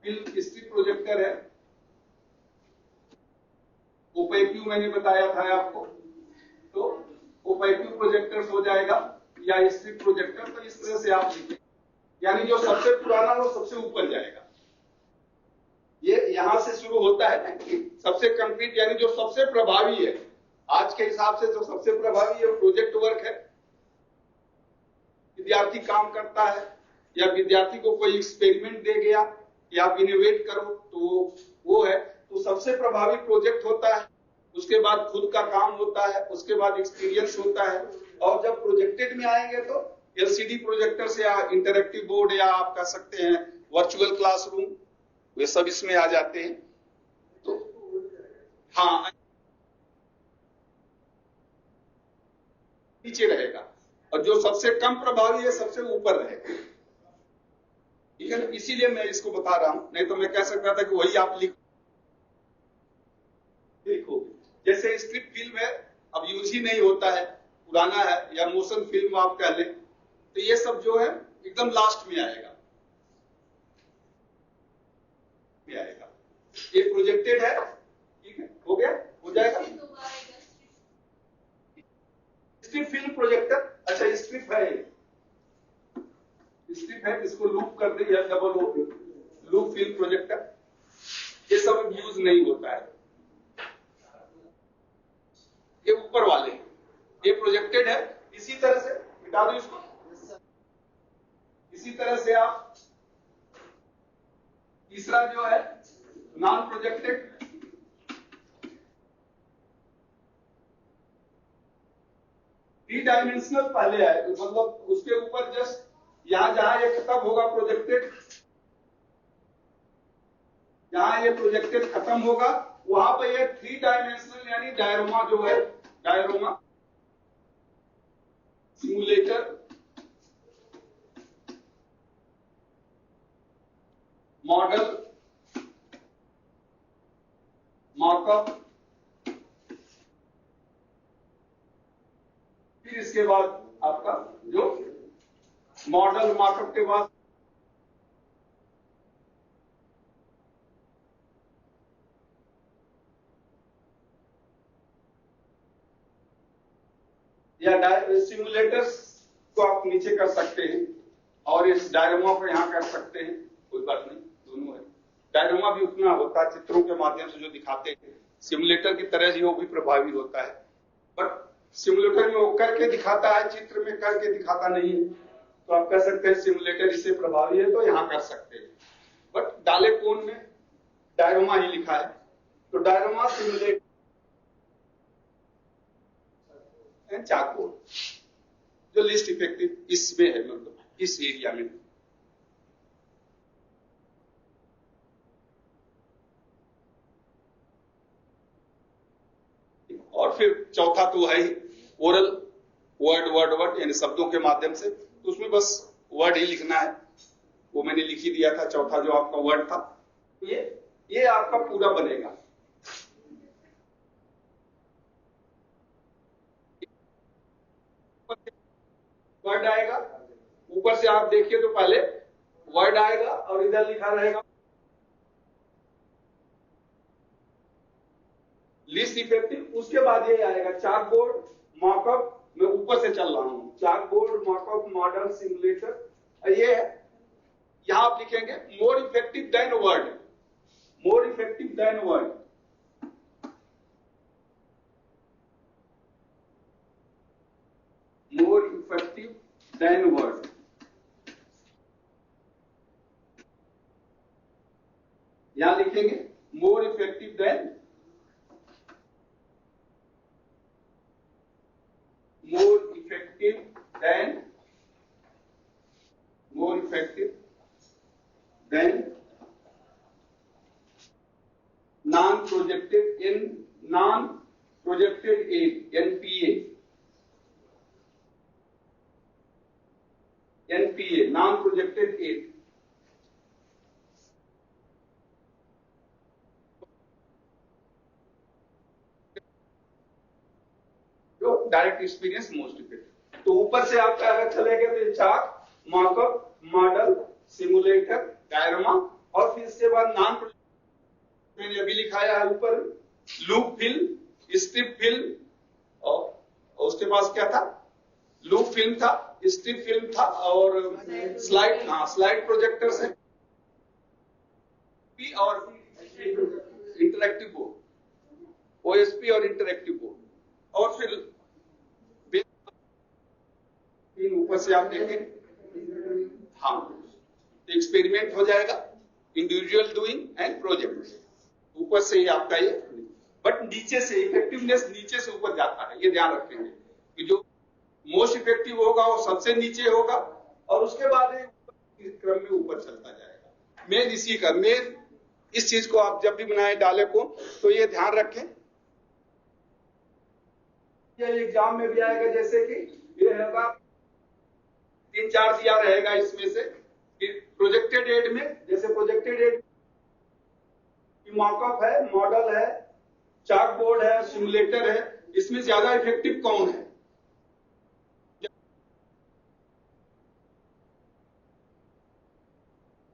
फिल्म स्ट्रिप प्रोजेक्टर है, ओपेक्यू मैंने बताया था आपको, तो ओपेक्यू प्रोजेक्टर हो जाएगा या स्ट्रिप प्रोजेक्टर। तो इस तरह से आप लिखें, यानी जो सबसे पुराना वो सबसे ऊपर जाएगा। ये यहां से शुरू होता है सबसे कंप्लीट, यानी जो सबसे प्रभावी है आज के हिसाब से, जो सबसे प्रभावी है प्रोजेक्ट वर्क है। विद्यार्थी काम करता है या विद्यार्थी को कोई एक्सपेरिमेंट दे गया कि आप इनोवेट करो, तो वो है, तो सबसे प्रभावी प्रोजेक्ट होता है। उसके बाद खुद का काम होता है, उसके बाद एक्सपीरियंस होता है, और जब प्रोजेक्टेड में आएंगे तो एलसीडी प्रोजेक्टर से या इंटरएक्टिव बोर्ड या आप कह सकते हैं वर्चुअल क्लासरूम, वे सब इसमें आ जाते हैं। तो हाँ, नीचे रहेगा, और जो सबसे कम प्रभावी है सबसे ऊपर रहेगा। ठीक है ना? इसीलिए मैं इसको बता रहा हूं, नहीं तो मैं कह सकता था कि वही आप लिखो। जैसे स्ट्रिप फिल्म है, अब यूज ही नहीं होता है, पुराना है, या मोशन फिल्म आप कह लें, तो ये सब जो है एकदम लास्ट में आएगा। ये प्रोजेक्टेड है, ठीक है, हो गया, हो जाएगा। स्ट्रिप फिल्म प्रोजेक्टर, अच्छा स्ट्रिप है, चिप है, इसको लूप कर दे या डबल लूप फिल्म प्रोजेक्टर, ये सब यूज नहीं होता है। ये ऊपर वाले हैं, ये प्रोजेक्टेड है। इसी तरह से मिटा दो इसको। इसी तरह से आप तीसरा जो है नॉन प्रोजेक्टेड, थ्री डायमेंशनल पहले है, मतलब उसके ऊपर जस्ट यहां जहां ये खत्म होगा प्रोजेक्टेड, जहां ये प्रोजेक्टेड खत्म होगा वहां पर ये थ्री डायमेंशनल यानी डायरोमा जो है, डायरोमा सिमुलेटर, मॉडल, मॉकअप, फिर इसके बाद आपका जो मॉडल मॉकअप के बाद या सिमुलेटर्स को आप नीचे कर सकते हैं और इस डायरोमा को यहां कर सकते हैं, कोई बात नहीं, दोनों है। डायरोमा भी उतना होता है चित्रों के माध्यम से जो दिखाते हैं, सिमुलेटर की तरह ही वो भी प्रभावी होता है, बट सिमुलेटर में वो करके दिखाता है, चित्र में करके दिखाता नहीं है। तो आप कह सकते हैं सिमुलेटर इससे प्रभावी है तो यहां कर सकते हैं, बट डालेकोन में डायरोमा ही लिखा है, तो डायरोमा सिमुलेटर चाकबोर्ड जो लिस्ट इफेक्टिव इसमें है, मतलब इस एरिया में। और फिर चौथा तो है ही ओरल, वर्ड यानी शब्दों के माध्यम से, तो उसमें बस वर्ड ही लिखना है, वो मैंने लिख ही दिया था, चौथा जो आपका वर्ड था। ये आपका पूरा बनेगा। वर्ड आएगा, ऊपर से आप देखिए तो पहले वर्ड आएगा और इधर लिखा रहेगा लिस्ट इफेक्टिव, उसके बाद ये आएगा चार्टबोर्ड, मॉकअप, मैं ऊपर से चल रहा हूं, चार्टबोर्ड, मॉकअप, मॉडल, सिमुलेटर, ये है। यहां आप लिखेंगे more effective than word, more effective than word, more effective than word. यहां लिखेंगे more effective than, more effective than, more effective than non-projected in non-projected aid, NPA, NPA, non-projected aid। Direct experience most effective. तो ऊपर से आपका अगर चलेगा तो chart, mock-up, model, simulator, डायरोमा, और फिर इसके बाद नॉन प्रोजेक्टेड मैंने अभी लिखाया है ऊपर, लूप फिल्म, स्ट्रिप फिल्म, और उसके पास क्या था, लूप फिल्म था, स्ट्रिप फिल्म था, और स्लाइड, हाँ स्लाइड प्रोजेक्टर्स है, और इंटरैक्टिव बोर्ड, ओएसपी और इंटरैक्टिव बोर्ड, और फिर ऊपर से आप देखें, हाँ एक्सपेरिमेंट हो जाएगा, इंडिविजुअल डूइंग एंड प्रोजेक्ट, ऊपर से ही आपका ये, बट नीचे से इफेक्टिवनेस नीचे से ऊपर जाता है, ये ध्यान रखेंगे कि जो मोस्ट इफेक्टिव होगा वो सबसे नीचे होगा और उसके बाद इस क्रम में ऊपर चलता जाएगा। मेन इसी का, मेन इस चीज को आप जब भी बनाए डाले को तो ये ध्यान रखें। ये एग्जाम में भी आएगा, जैसे कि ये होगा 3-4 दिया रहेगा इसमें से, प्रोजेक्टेड एड में, जैसे प्रोजेक्टेड एड मॉकअप है, मॉडल है, चार्ट बोर्ड है, सिमुलेटर है, इसमें ज्यादा इफेक्टिव कौन है,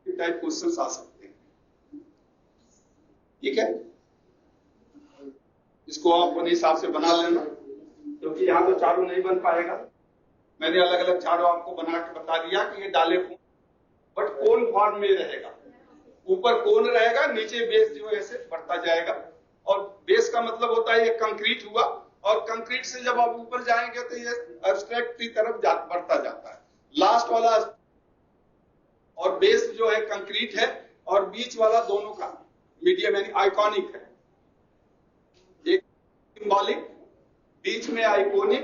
टाइप क्वेश्चंस आ सकते हैं। ठीक है, इसको आप अपने हिसाब से बना लेना, क्योंकि यहां तो चारों नहीं बन पाएगा। मैंने अलग अलग चारों आपको बना के बता दिया कि ये डाले बट कोन फॉर्म में रहेगा। ऊपर कोन रहेगा, नीचे बेस जो है ऐसे बढ़ता जाएगा। और बेस का मतलब होता है ये कंक्रीट हुआ, और कंक्रीट से जब आप ऊपर जाएंगे तो ये एब्स्ट्रैक्ट की तरफ बढ़ता जाता है। लास्ट वाला और बेस जो है कंक्रीट है, और बीच वाला दोनों का मीडियम यानी आइकॉनिक है। एक सिंबॉलिक, बीच में आइकॉनिक,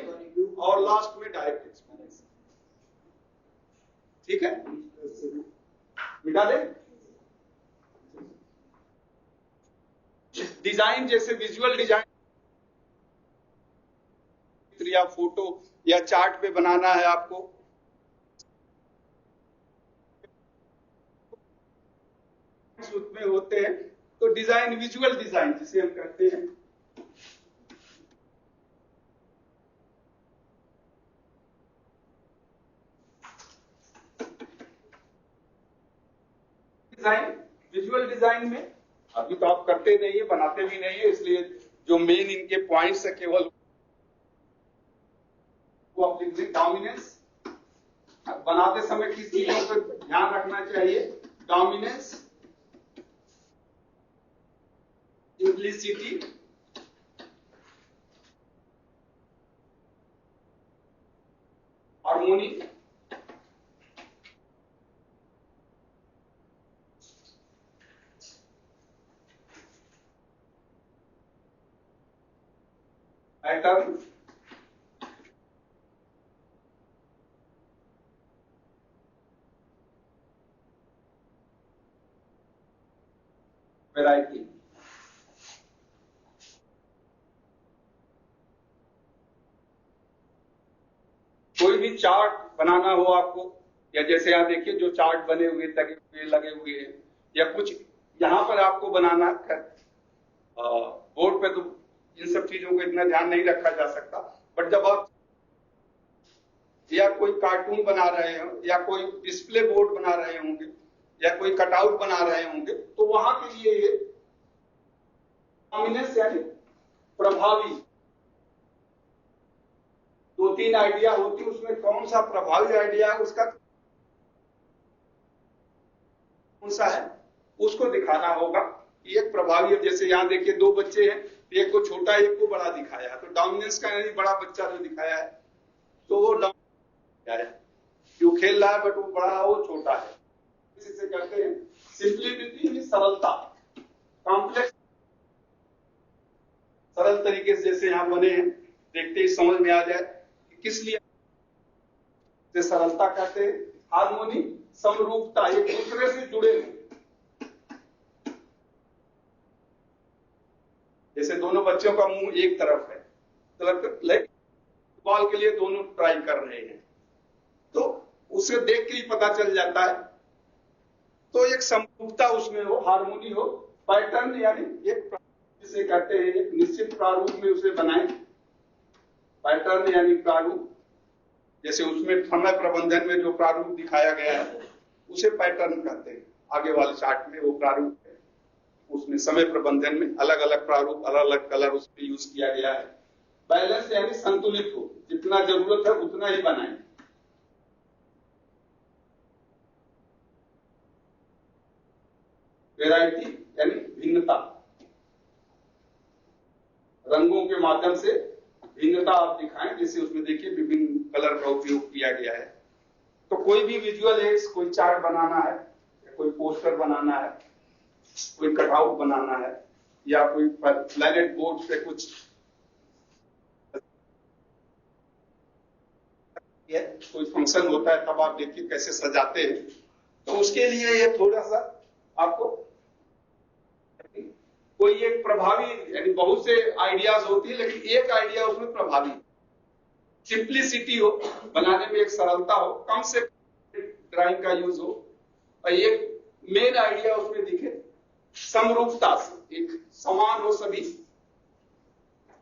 और लास्ट में डायरेक्ट एक्सपीरियंस। ठीक है, मिटा दे। डिजाइन जैसे विजुअल डिजाइन या फोटो या चार्ट पे बनाना है आपको, उसमें होते हैं तो डिजाइन, विजुअल डिजाइन जिसे हम कहते हैं। डिजाइन, विजुअल डिजाइन में अभी तो आप करते नहीं है, बनाते भी नहीं है, इसलिए जो मेन इनके पॉइंट्स है केवल वो आप लिख दें। डोमिनेंस, बनाते समय किस चीजों पर ध्यान रखना चाहिए? Dominance, simplicity, harmony, pattern, variety. कोई भी चार्ट बनाना हो आपको, या जैसे आप देखिए जो चार्ट बने हुए लगे हुए हैं, या कुछ यहां पर आपको बनाना है बोर्ड पे, तो इन सब चीजों को इतना ध्यान नहीं रखा जा सकता। बट जब आप या कोई कार्टून बना रहे हो, या कोई डिस्प्ले बोर्ड बना रहे होंगे, या कोई कटआउट बना रहे होंगे, तो वहां के लिए ये डोमिनेंस यानी प्रभावी, दो तीन आइडिया होती, उसमें कौन सा प्रभावी आइडिया है, उसका कौन सा है, उसको दिखाना होगा। एक प्रभावी है, जैसे यहां देखिए दो बच्चे हैं, एक को छोटा एक को बड़ा दिखाया है, तो डोमिनेंस का यानी बड़ा बच्चा जो दिखाया है तो वो डोमिनेंस है, जो खेल रहा है बट वो बड़ा है, वो छोटा है, इसे कहते हैं सिंप्लिसिटी, सरलता। कॉम्प्लेक्स, सरल तरीके से जैसे यहां बने हैं, देखते ही समझ में आ जाए कि किस लिए सरलता कहते हैं। हार्मोनी, समरूपता, एक दूसरे से जुड़े हुए, जैसे दोनों बच्चों का मुंह एक तरफ है, तो लाइक फुटबॉल के लिए दोनों ट्राई कर रहे हैं, तो उसे देख के ही पता चल जाता है। तो एक समरूपता उसमें हो, हार्मोनी हो। पैटर्न यानी एक, जिसे कहते हैं एक निश्चित प्रारूप में उसे बनाएं। पैटर्न यानी प्रारूप, जैसे उसमें समय प्रबंधन में जो प्रारूप दिखाया गया है उसे पैटर्न कहते हैं। आगे वाले चार्ट में वो प्रारूप है, उसमें समय प्रबंधन में अलग अलग प्रारूप, अलग अलग कलर उसमें यूज किया गया है। बैलेंस यानी संतुलित हो, जितना जरूरत है उतना ही बनाएं। वैरायटी यानी भिन्नता, रंगों के माध्यम से भिन्नता आप दिखाएं, जैसे उसमें देखिए विभिन्न कलर का उपयोग किया गया है। तो कोई भी विजुअल एड्स, कोई चार्ट बनाना है, कोई पोस्टर बनाना है, कोई कटआउट बनाना है, या कोई प्लैनेट बोर्ड पे कुछ कोई फंक्शन होता है, तब आप देखिए कैसे सजाते हैं, तो उसके लिए ये थोड़ा सा आपको कोई एक प्रभावी, यानी बहुत से आइडियाज होती है लेकिन एक आइडिया उसमें प्रभावी, सिंप्लिसिटी हो, बनाने में एक सरलता हो, कम से ड्राइंग का यूज हो, और एक मेन आइडिया उसमें दिखे, समरूपता से एक समान हो सभी,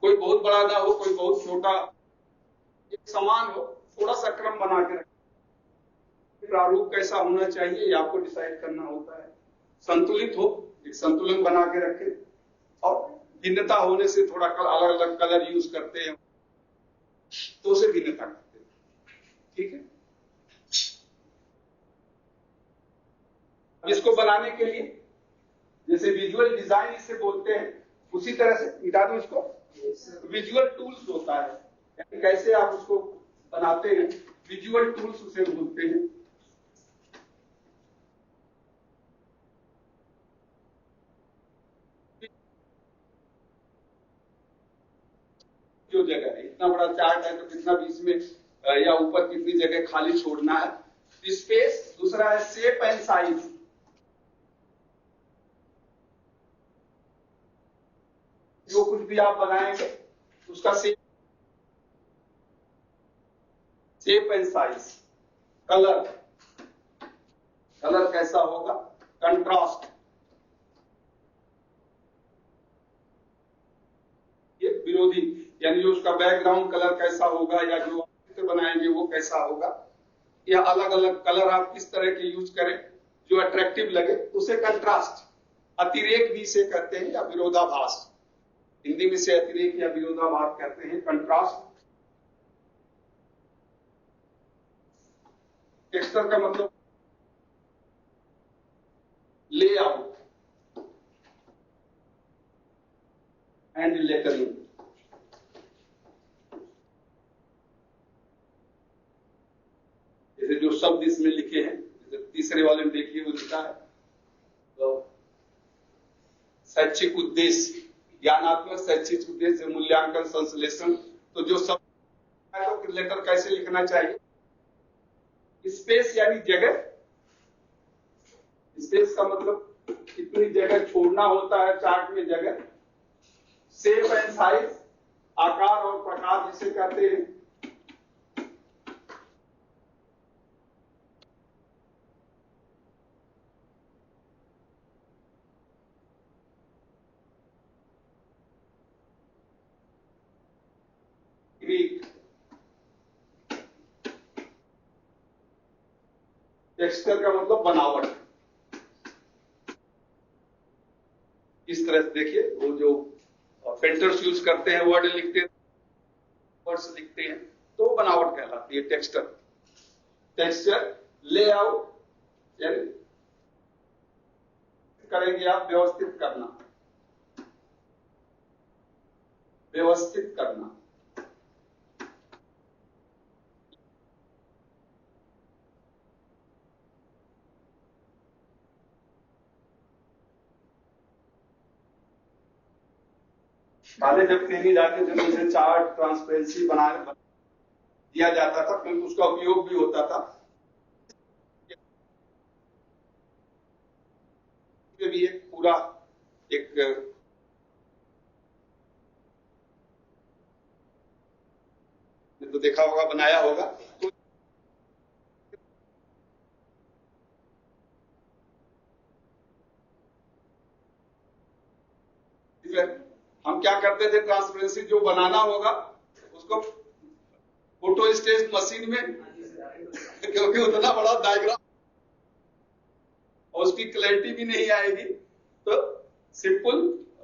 कोई बहुत बड़ा ना हो, कोई बहुत छोटा, एक समान हो, थोड़ा सा क्रम बना के रखें। प्रारूप कैसा होना चाहिए ये आपको डिसाइड करना होता है। संतुलित हो, एक संतुलन बना के रखें, और भिन्नता होने से थोड़ा अलग अलग कलर यूज करते हैं तो उसे भिन्नता करते हैं। ठीक है, अब इसको बनाने के लिए जैसे विजुअल डिजाइन इसे बोलते हैं, उसी तरह से मिटा दूं इसको, विजुअल टूल्स होता है, यानी कैसे आप उसको बनाते हैं, विजुअल टूल्स उसे बोलते हैं। जो जगह है, इतना बड़ा चार्ट है तो कितना बीच में या ऊपर कितनी जगह खाली छोड़ना है, स्पेस। दूसरा है शेप एंड साइज, जो कुछ भी आप बनाएंगे उसका shape and size. Colour, colour कैसा होगा, कंट्रास्ट, ये विरोधी, यानी जो उसका बैकग्राउंड कलर कैसा होगा या जो आप चित्र बनाएंगे वो कैसा होगा, या अलग अलग कलर आप किस तरह के यूज करें जो अट्रैक्टिव लगे, उसे कंट्रास्ट, अतिरेक भी इसे कहते हैं या विरोधाभास, हिंदी में से अतिरेक या विरोधाभास कहते हैं, कंट्रास्ट। टेक्सचर का मतलब लेआउट एंड लेटरिंग। जैसे जो शब्द इसमें लिखे हैं, जैसे तीसरे वाले में देखिए वो लिखा है तो शैक्षिक उद्देश्य, ज्ञानात्मक शैक्षिक उद्देश्य, मूल्यांकन, संश्लेषण। तो जो शब्द है तो लेटर कैसे लिखना चाहिए, स्पेस यानी जगह, स्पेस का मतलब कितनी जगह छोड़ना होता है चार्ट में जगह। शेप एंड साइज, आकार और प्रकार जिसे कहते हैं। टेक्सचर का मतलब बनावट। इस तरह से देखिए वो जो पेंटर्स यूज करते हैं, वर्ड लिखते हैं, वर्ड्स लिखते हैं, तो बनावट कहलाती है टेक्सचर। टेक्सचर, लेआउट यानी करेंगे आप व्यवस्थित करना, व्यवस्थित करना। पहले जब कहीं जाते थे तो उसे चार्ट ट्रांसपेरेंसी बना दिया जाता था, फिर उसका उपयोग भी होता था। भी एक पूरा एक तो देखा होगा, बनाया होगा। तो हम क्या करते थे, ट्रांसपेरेंसी जो बनाना होगा उसको फोटो स्टेट मशीन में, क्योंकि उतना बड़ा डायग्राम और उसकी क्लैरिटी भी नहीं आएगी, तो simple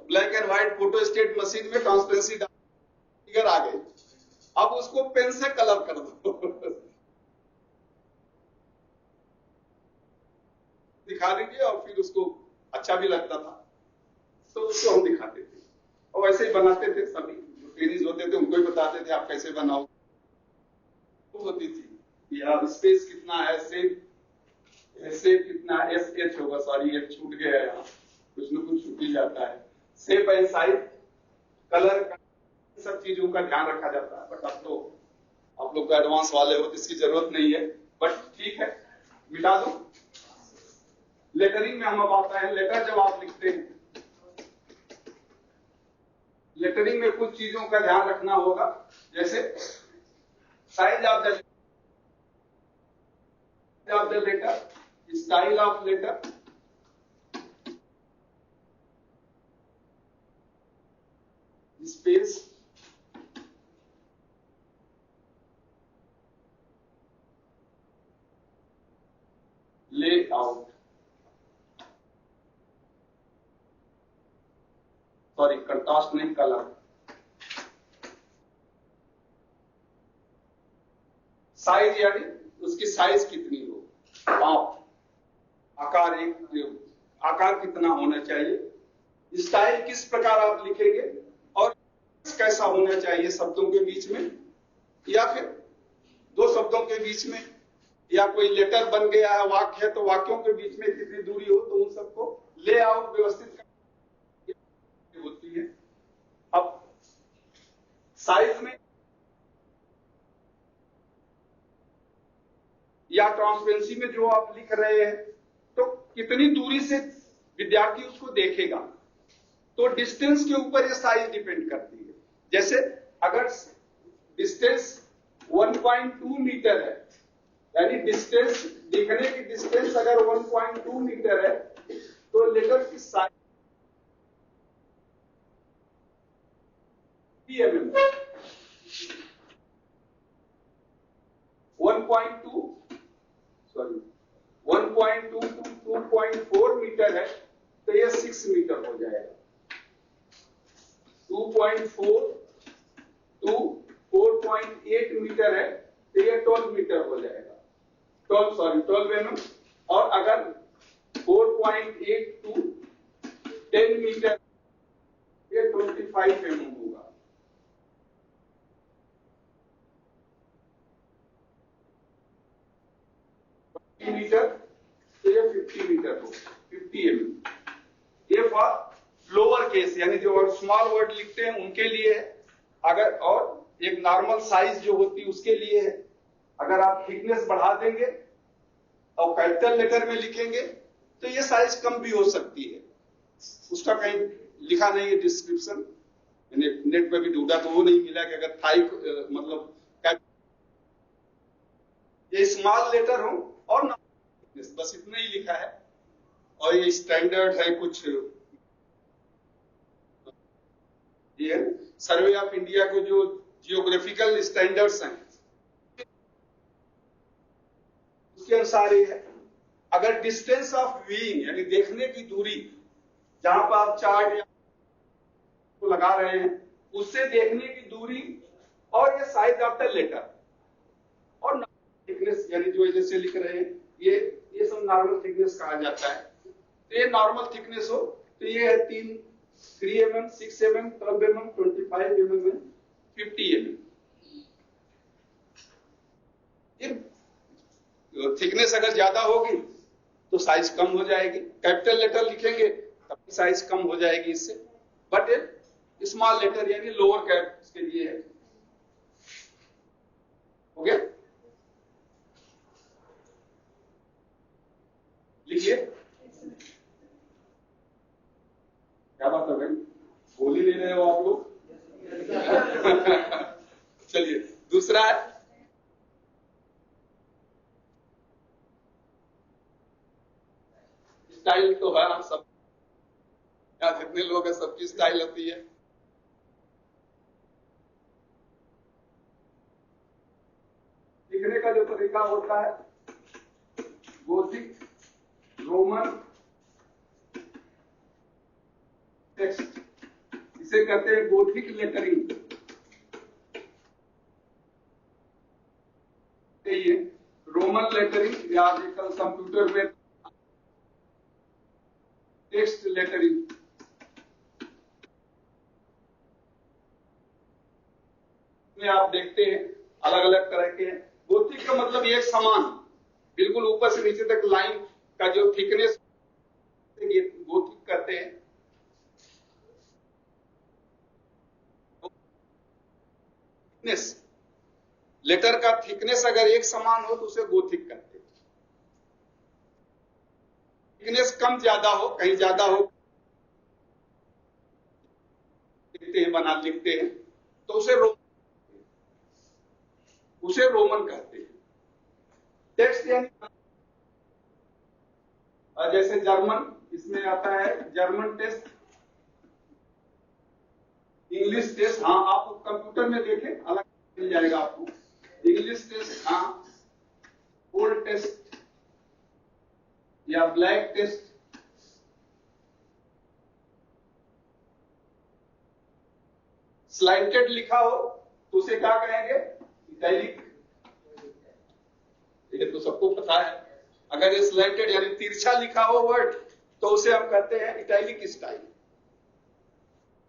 black and white photo state machine में ट्रांसपेरेंसी फिगर आ गई। अब उसको पेन से कलर कर दो दिखा दीजिए, और फिर उसको अच्छा भी लगता था तो उसको हम दिखाते थे, और वैसे ही बनाते थे। सभी जो ट्रेनिंग होते थे उनको ही बताते थे आप कैसे बनाओ। तो होती थी यार स्पेस कितना है, शेप कितना, एस एच होगा, सॉरी एच छूट गया यहाँ, कुछ न कुछ छूट ही जाता है। शेप एंड साइज, कलर का, सब चीजों का ध्यान रखा जाता है। बट अब तो आप लोग एडवांस वाले हो तो इसकी जरूरत नहीं है, बट ठीक है मिटा दो। लेटरिंग में हम अब आता है, लेटर जब आप लिखते हैं, लेटरिंग में कुछ चीजों का ध्यान रखना होगा, जैसे size of the letter, style of letter, space, layout, sorry contrast नहीं, कलर, साइज यानी उसकी साइज कितनी हो, माप, आकार एक आकार कितना होना चाहिए, स्टाइल किस प्रकार आप लिखेंगे और कैसा होना चाहिए शब्दों के बीच में या फिर दो शब्दों के बीच में, या कोई लेटर बन गया है, वाक्य है, तो वाक्यों के बीच में कितनी दूरी हो, तो उन सबको लेआउट व्यवस्थित होती है। अब साइज में या ट्रांसपेरेंसी में जो आप लिख रहे हैं, तो कितनी दूरी से विद्यार्थी उसको देखेगा, तो डिस्टेंस के ऊपर ये साइज डिपेंड करती है। जैसे अगर डिस्टेंस 1.2 मीटर है, यानी डिस्टेंस दिखने की डिस्टेंस अगर 1.2 मीटर है, तो लेटर की साइज mm 1.2 to 2.4 मीटर है, तो ये 6 मीटर हो जाएगा। 2.4 to 4.8 मीटर है, तो ये 12 मीटर हो जाएगा। 12 mm। और अगर 4.8 to 10 मीटर, ये 25 mm होगा। मीटर, तो ये 50 मीटर हो, 50 mm। ये फॉर लोअर केस, यानी जो स्मॉल वर्ड लिखते हैं उनके लिए है। अगर और एक नॉर्मल साइज जो होती है उसके लिए है। अगर आप थिकनेस बढ़ा देंगे और कैपिटल लेटर में लिखेंगे, तो ये साइज कम भी हो सकती है। उसका कहीं लिखा नहीं है डिस्क्रिप्शन, नेट पे भी ढूंढा तो वो नहीं मिला कि अगर थाई मतलब ये स्मॉल लेटर हो और बस इतना ही लिखा है। और ये स्टैंडर्ड है कुछ, ये सर्वे ऑफ इंडिया को जो जियोग्राफिकल स्टैंडर्ड्स हैं उसके अनुसार ये है। अगर डिस्टेंस ऑफ व्यूइंग यानी देखने की दूरी, जहां पर आप चार्ट को लगा रहे हैं उससे देखने की दूरी, और ये साइज ऑफ द लेटर और थिकनेस, यानी जो जैसे लिख रहे हैं ये सब नॉर्मल थिकनेस कहा जाता है। तो ये नॉर्मल थिकनेस हो, तो ये है 3 mm, 6 mm, 12 mm, 25 mm, 50 mm। ये थिकनेस अगर ज्यादा होगी तो साइज कम हो जाएगी। कैपिटल लेटर लिखेंगे तब साइज कम हो जाएगी इससे, बट स्मॉल लेटर यानी लोअर कैप के लिए है। हो गया, लिखिए। क्या बात है भाई, बोल ही ले रहे हो आप लोग। चलिए दूसरा है स्टाइल। तो है आप सब जितने लोग हैं सबकी स्टाइल होती है। लिखने का जो तरीका होता है, गोथिक, रोमन टेक्स्ट, इसे कहते हैं गोथिक लेटरिंग। ये रोमन लेटरिंग या आजकल कंप्यूटर में टेक्स्ट लेटरिंग। में आप देखते हैं अलग अलग तरह के हैं। गोथिक का मतलब एक समान, बिल्कुल ऊपर से नीचे तक लाइन का जो थिकनेस गोथिक करते हैं। थिकनेस, लेटर का थिकनेस अगर एक समान हो तो उसे गोथिक करते हैं। थिकनेस कम ज्यादा हो, कहीं ज्यादा हो, लिखते हैं बना लिखते हैं तो उसे रोमन कहते हैं। टेक्स्ट यानी जैसे जर्मन, इसमें आता है जर्मन टेस्ट, इंग्लिश टेस्ट। हाँ, आप कंप्यूटर में देखें अलग मिल जाएगा आपको। इंग्लिश टेस्ट, हाँ, ओल्ड टेस्ट या ब्लैक टेस्ट। स्लाइटेड लिखा हो तो उसे क्या कहेंगे? इटैलिक। ये तो सबको पता है। अगर ये स्लैंटेड यानी तिरछा लिखा हो वर्ड तो उसे हम कहते हैं इटैलिक स्टाइल।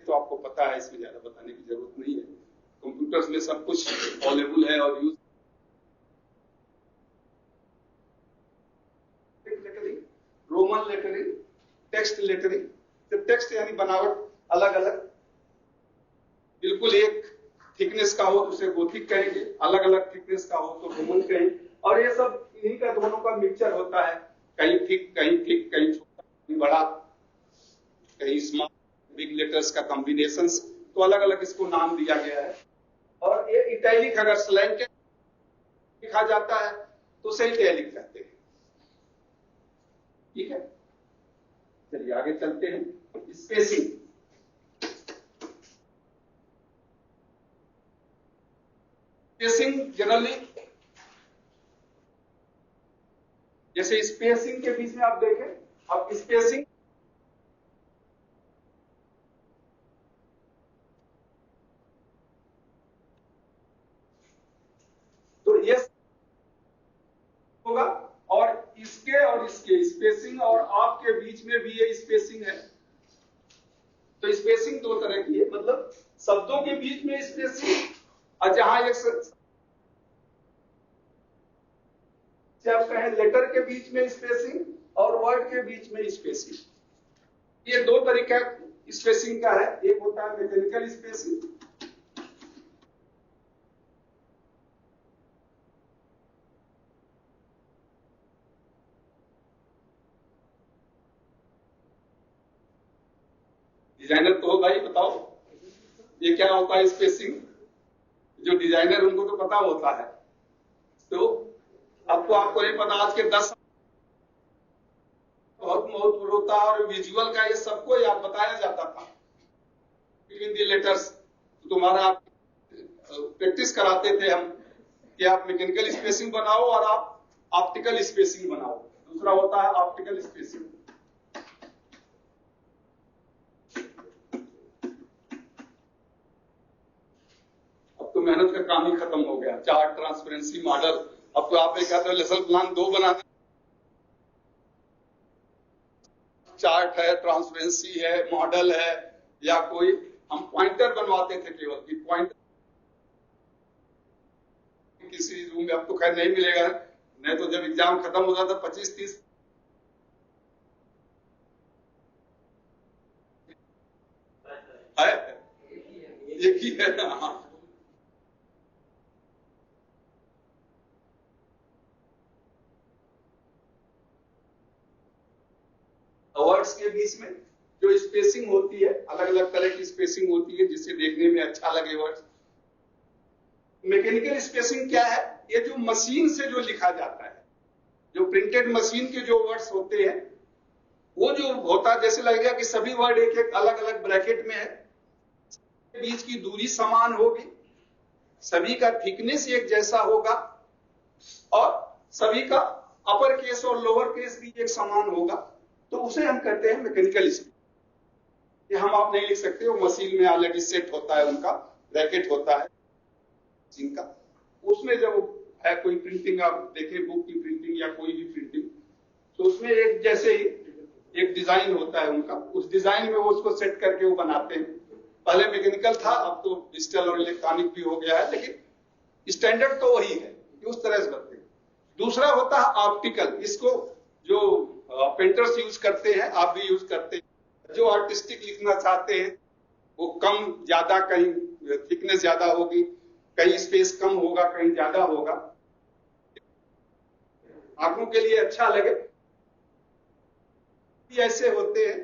तो आपको पता है, इसमें ज्यादा बताने की जरूरत नहीं है, कंप्यूटर्स में सब कुछ अवेलेबल है और use. Lettering, Roman lettering, text lettering. तो टेक्स्ट यानी बनावट अलग अलग, बिल्कुल एक थिकनेस का हो तो उसे गोथिक कहेंगे, अलग अलग थिकनेस का हो तो रोमन कहेंगे, और ये सब इन्हीं का दोनों का मिक्सचर होता है, कहीं थिक कहीं छोटा कहीं बड़ा, कहीं स्मॉल बिग लेटर्स का कॉम्बिनेशन, तो अलग अलग इसको नाम दिया गया है। और ये इटैलिक अगर स्लैंटेड लिखा जाता है तो उसे इटैलिक कहते हैं। ठीक है, चलिए आगे चलते हैं। स्पेसिंग, स्पेसिंग जनरली, जैसे स्पेसिंग के बीच में आप देखें, अब स्पेसिंग तो ये होगा, और इसके स्पेसिंग और आपके बीच में भी ये स्पेसिंग है। तो स्पेसिंग दो तरह की है, मतलब शब्दों के बीच में स्पेसिंग, और जहां एक आप कहें लेटर के बीच में स्पेसिंग और वर्ड के बीच में स्पेसिंग, ये दो तरीका स्पेसिंग का है। एक होता है मैकेनिकल स्पेसिंग, डिजाइनर तो हो भाई, बताओ ये क्या होता है स्पेसिंग? जो डिजाइनर उनको तो पता होता है, तो अब तो आपको नहीं पता, आज के 10 बहुत महत्वपूर्ण होता है, और विजुअल का ये सबको याद बताया जाता था बिटवीन द लेटर्स। तो तुम्हारा आप प्रैक्टिस कराते थे हम कि आप मैकेनिकल स्पेसिंग बनाओ और आप ऑप्टिकल स्पेसिंग बनाओ। दूसरा होता है ऑप्टिकल स्पेसिंग। अब तो मेहनत का काम ही खत्म हो गया, चार्ट, ट्रांसपेरेंसी, मॉडल। अब तो आप एक कहते हो लेसन प्लान 2 बना दे, चार्ट है, ट्रांसपेरेंसी है, मॉडल है, या कोई हम पॉइंटर बनवाते थे केवल कि पॉइंटर किसी रूम में, अब तो खैर नहीं मिलेगा, नहीं तो जब एग्जाम खत्म हो जाता 25-30 है, एक ही है। हाँ, वर्ड्स के बीच में जो स्पेसिंग होती है, अलग अलग तरह की स्पेसिंग होती है जिससे देखने में अच्छा लगे वर्ड्स। मैकेनिकल स्पेसिंग क्या है? ये जो मशीन से जो लिखा जाता है, जो प्रिंटेड मशीन के जो वर्ड्स होते हैं, वो जो होता है जैसे लगेगा कि सभी वर्ड एक एक अलग अलग ब्रैकेट में है, बीच की दूरी समान होगी, सभी का थिकनेस एक जैसा होगा, और सभी का अपर केस और लोअर केस भी एक समान होगा, तो उसे हम कहते हैं मैकेनिकल स्पेसिंग। ये हम आप नहीं लिख सकते, वो मशीन में ऑलरेडी सेट होता है, उनका ब्रैकेट होता है जिनका, उसमें जब है कोई प्रिंटिंग, आप देखें बुक की प्रिंटिंग या कोई भी प्रिंटिंग, तो उसमें एक जैसे ही एक डिजाइन होता है उनका, उस डिजाइन में वो उसको सेट करके वो बनाते हैं। पहले मैकेनिकल था, अब तो डिजिटल और इलेक्ट्रॉनिक भी हो गया है, लेकिन स्टैंडर्ड तो वही है, उस तरह से बनते हैं। दूसरा होता है ऑप्टिकल, इसको जो पेंटर्स यूज करते हैं, आप भी यूज करते हैं, जो आर्टिस्टिक लिखना चाहते हैं, वो कम ज्यादा, कहीं थिकनेस ज्यादा होगी, कहीं स्पेस कम होगा, कहीं ज्यादा होगा, आंखों के लिए अच्छा लगे, ऐसे होते हैं।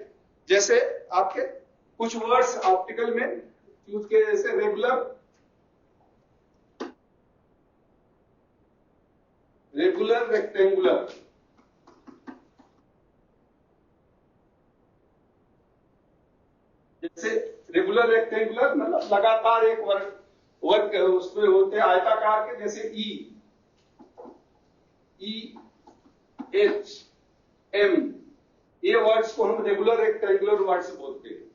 जैसे आपके कुछ वर्ड्स ऑप्टिकल में यूज किए, जैसे रेगुलर, रेक्टेंगुलर, जैसे रेगुलर रेक्टेंगुलर मतलब लगातार एक वर्ग उसमें होते हैं आयताकार के, जैसे EHM, ये वर्ड्स को हम रेगुलर रेक्टेंगुलर वर्ड्स बोलते हैं।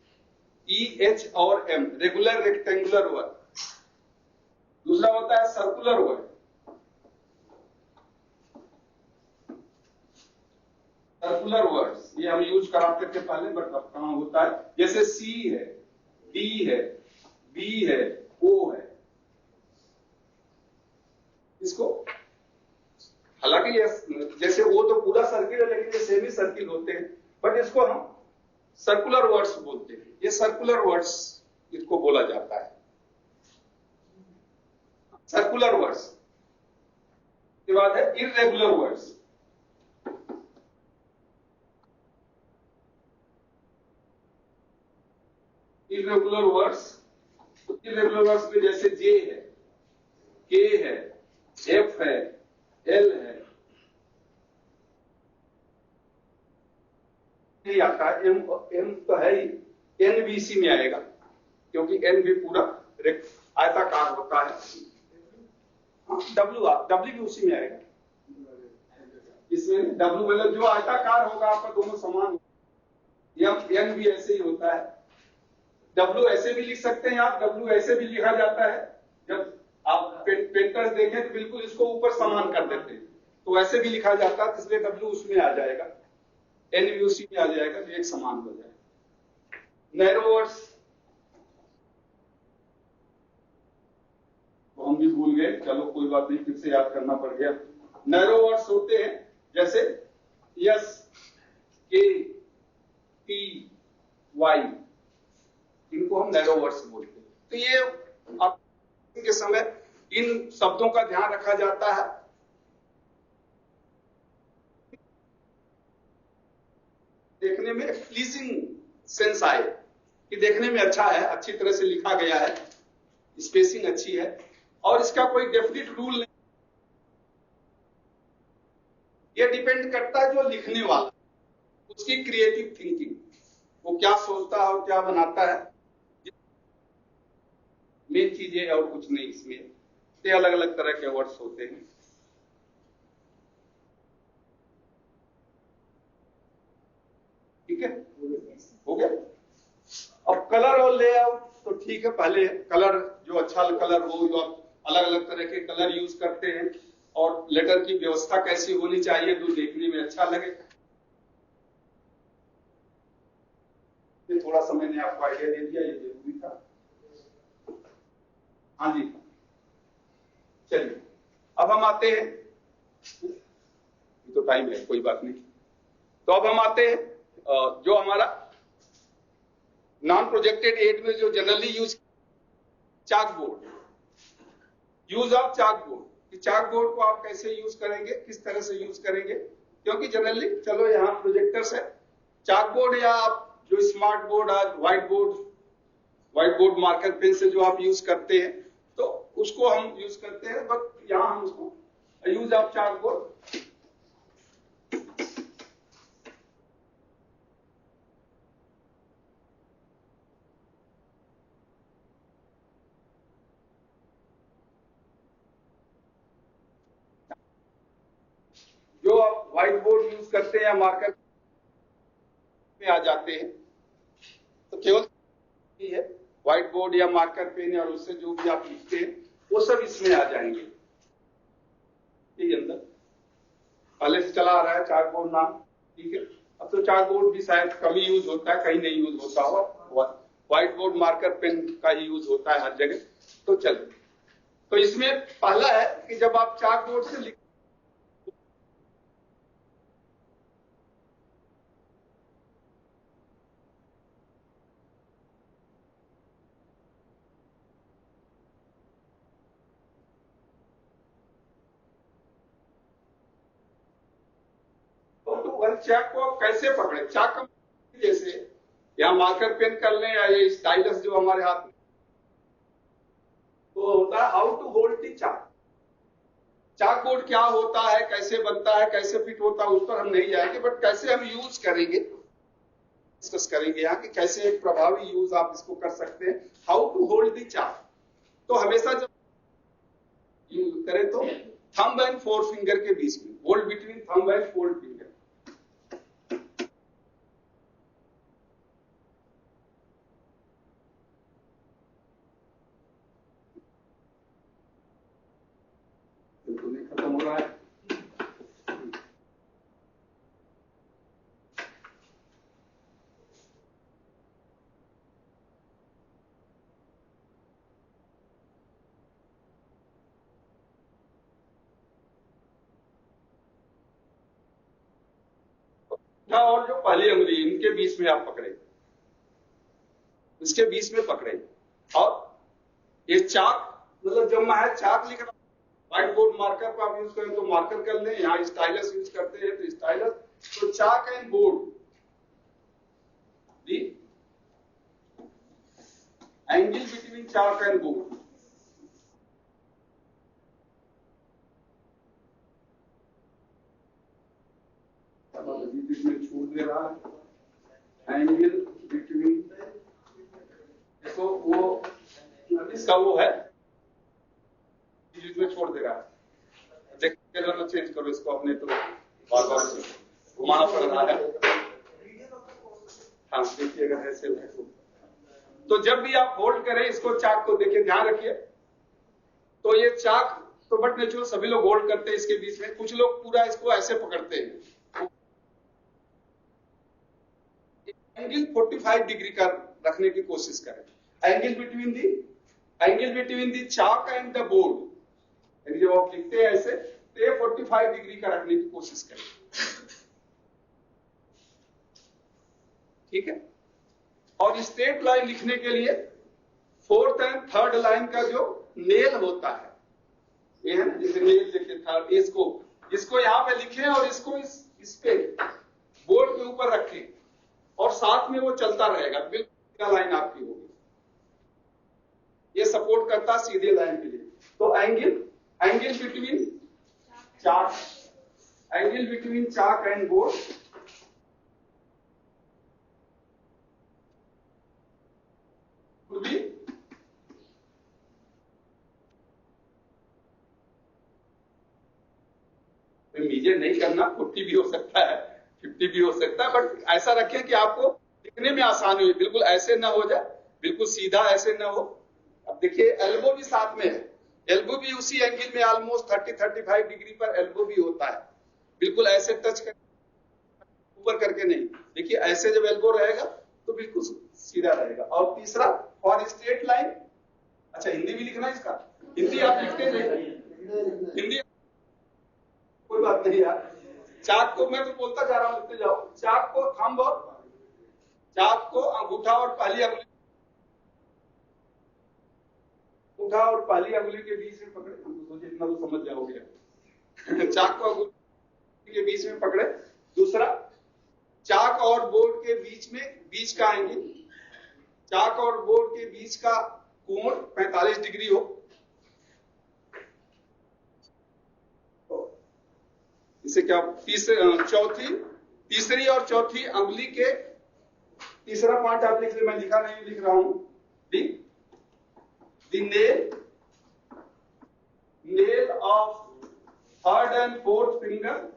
EH और M, रेगुलर रेक्टेंगुलर वर्ड। दूसरा होता है सर्कुलर वर्ड, सर्कुलर वर्ड्स, ये हम यूज कराते थे पहले, बट अब कहाँ होता है। जैसे सी है, डी है, बी है, ओ है, इसको हालांकि ये जैसे वो तो पूरा सर्किल है, लेकिन ये सेमी सर्किल होते हैं, बट इसको हम सर्कुलर वर्ड्स बोलते हैं। ये सर्कुलर वर्ड्स इसको बोला जाता है, सर्कुलर वर्ड्स। के बाद है irregular words. Irregular words, irregular words में जैसे जे है, के है, एफ है, एल है, नहीं आता है, एम एम तो है ही, एन भी इसी में आएगा, क्योंकि एन भी पूरा आयताकार होता है। डब्ल्यू भी उसी में आएगा, इसमें डब्ल्यू मतलब जो आयताकार होगा आपका, दोनों समान। एन भी ऐसे ही होता है। डब्ल्यू ऐसे भी लिख सकते हैं आप, डब्ल्यू ऐसे भी लिखा जाता है। जब आप पेंटर्स देखें तो बिल्कुल इसको ऊपर समान कर देते हैं, तो ऐसे भी लिखा जाता है, इसलिए डब्ल्यू उसमें आ जाएगा, एन भी उसी में आ जाएगा, तो एक समान हो जाएगा। नैरो वर्ड्स तो हम भी भूल गए, चलो कोई बात नहीं, फिर से याद करना पड़ गया। नैरो वर्ड्स होते हैं जैसे यस, के, टी, वाई, इनको हम नैरो वर्ड्स बोलते हैं। तो ये आप के समय इन शब्दों का ध्यान रखा जाता है। देखने में प्लीजिंग सेंस आए, कि देखने में अच्छा है, अच्छी तरह से लिखा गया है, स्पेसिंग अच्छी है, और इसका कोई डेफिनेट रूल नहीं। ये डिपेंड करता है जो लिखने वाला, उसकी क्रिएटिव थिंकिंग, वो क्या सोचता है और क्या बनाता है, मेन चीज है, और कुछ नहीं। इसमें ये अलग अलग तरह के वर्ड्स होते हैं। ठीक है, हो गया। अब कलर और लेआउट तो ठीक है, पहले कलर जो अच्छा कलर हो, जो आप अलग अलग तरह के कलर यूज करते हैं, और लेटर की व्यवस्था कैसी होनी चाहिए जो देखने में अच्छा लगे। ये थोड़ा सा मैंने आपको आइडिया दे दिया, ये जरूरी था। हाँ जी, चलिए अब हम आते हैं, तो टाइम है, कोई बात नहीं। तो अब हम आते हैं जो हमारा नॉन प्रोजेक्टेड एड में जो generally use, chalk board, use of chalk board. Chalk board को आप कैसे यूज करेंगे, किस तरह से यूज करेंगे, क्योंकि जनरली चलो यहाँ प्रोजेक्टर्स है, चाक बोर्ड या आप जो स्मार्ट बोर्ड और व्हाइट बोर्ड मार्कर पेन से जो आप यूज करते हैं, तो उसको हम यूज करते हैं, बट यहाँ हम उसको यूज ऑफ चाक बोर्ड। जो आप व्हाइट बोर्ड यूज करते हैं या मार्कर में आ जाते हैं, तो केवल है व्हाइट बोर्ड या मार्कर पेन, और उससे जो भी आप लिखते हैं वो सब इसमें आ जाएंगे। ठीक है, अंदर पहले से चला आ रहा है चाक बोर्ड नाम। ठीक है, अब तो चाक बोर्ड भी शायद कम ही यूज होता है, कहीं नहीं यूज होता हो, व्हाइट बोर्ड मार्कर पेन का ही यूज होता है हर जगह। तो चलो, तो इसमें पहला है कि जब आप चाक बोर्ड से लिख, तो चाक को आप कैसे पकड़े, चाक का जैसे यहाँ मार्कर पेन कर लें या ये स्टाइलस जो हमारे हाथ में, तो होता है how to hold the chalk. Chalk board क्या होता है, कैसे बनता है, कैसे फिट होता है, उस पर हम नहीं जाएंगे, बट कैसे हम यूज करेंगे डिस्कस करेंगे यहाँ, कि कैसे एक प्रभावी यूज आप इसको कर सकते हैं। हाउ टू होल्ड द चाक, तो हमेशा जब यूज करें तो थंब एंड फोर फिंगर के बीच में, hold between thumb and four finger. खत्म हो रहा है। और जो पहली उंगली इनके बीच में आप पकड़े, इसके बीच में पकड़े, और ये चाक मतलब जब मैं चाक लिख रहा, व्हाइट बोर्ड मार्कर पर आप यूज करें तो मार्कर कर लें, यहाँ स्टाइलस यूज करते हैं तो स्टाइलस, तो chalk and board, the angle between chalk and board, में छोड़ दे रहा है, एंगल बिटवीन, देखो वो इसका वो है में छोड़ दे रहा है, देखिए चेंज करो इसको, अपने तो बार बार घुमाना पड़ रहा है। हाँ देखिए अगर ऐसे तो जब भी आप होल्ड करें इसको, चाक को देखिए, ध्यान रखिए, तो ये चाक तो बट नेचुरल सभी लोग होल्ड करते हैं इसके बीच में, कुछ लोग पूरा इसको ऐसे पकड़ते हैं। एंगल 45 डिग्री का रखने की कोशिश करें, angle between the chalk and the board, जब आप लिखते हैं ऐसे तो 45 डिग्री का रखने की कोशिश करें, ठीक है। और स्ट्रेट लाइन लिखने के लिए फोर्थ एंड थर्ड लाइन का जो नेल होता है, ये है ना, जैसे नेल लिखे थर्ड, इसको यहां पे लिखें और इसको इस पे बोर्ड के ऊपर रखें और साथ में वो चलता रहेगा, बिल्कुल लाइन आपकी होगी, ये सपोर्ट करता सीधे लाइन के लिए। तो angle between chalk and board, measure नहीं करना, 40 भी हो सकता है, 50 भी हो सकता है, बट ऐसा रखें कि आपको दिखने में आसानी हो, बिल्कुल ऐसे ना हो जाए, बिल्कुल सीधा ऐसे ना हो। अब देखिए एल्बो भी साथ में है, एल्बो भी उसी एंगल में ऑलमोस्ट 30-35 डिग्री पर एल्बो भी होता है, बिल्कुल ऐसे टच कर ऊपर करके नहीं, देखिए ऐसे जब एल्बो रहेगा तो बिल्कुल सीधा रहेगा। और तीसरा फॉर स्ट्रेट लाइन, अच्छा हिंदी भी लिखना है इसका, हिंदी आप लिखते नहीं, हिंदी कोई बात नहीं यार, चाक को मैं तो बोलता जा रहा हूं, लिखते जाओ, चाक को थंब और चाक को अंगूठा और पहली अंगुली, अंगूठा और पहली अंगुली के बीच में पकड़े, सोचिए इतना तो समझ जाओगे चाक को अंगूठे के बीच में पकड़े। दूसरा, चाक और बोर्ड के बीच का एंगल, चाक और बोर्ड के बीच का कोण 45 डिग्री हो। इसे क्या तीसरी और चौथी अंगुली के, तीसरा पॉइंट आप लिख ले, मैं लिखा नहीं लिख रहा हूं, the nail of third and fourth finger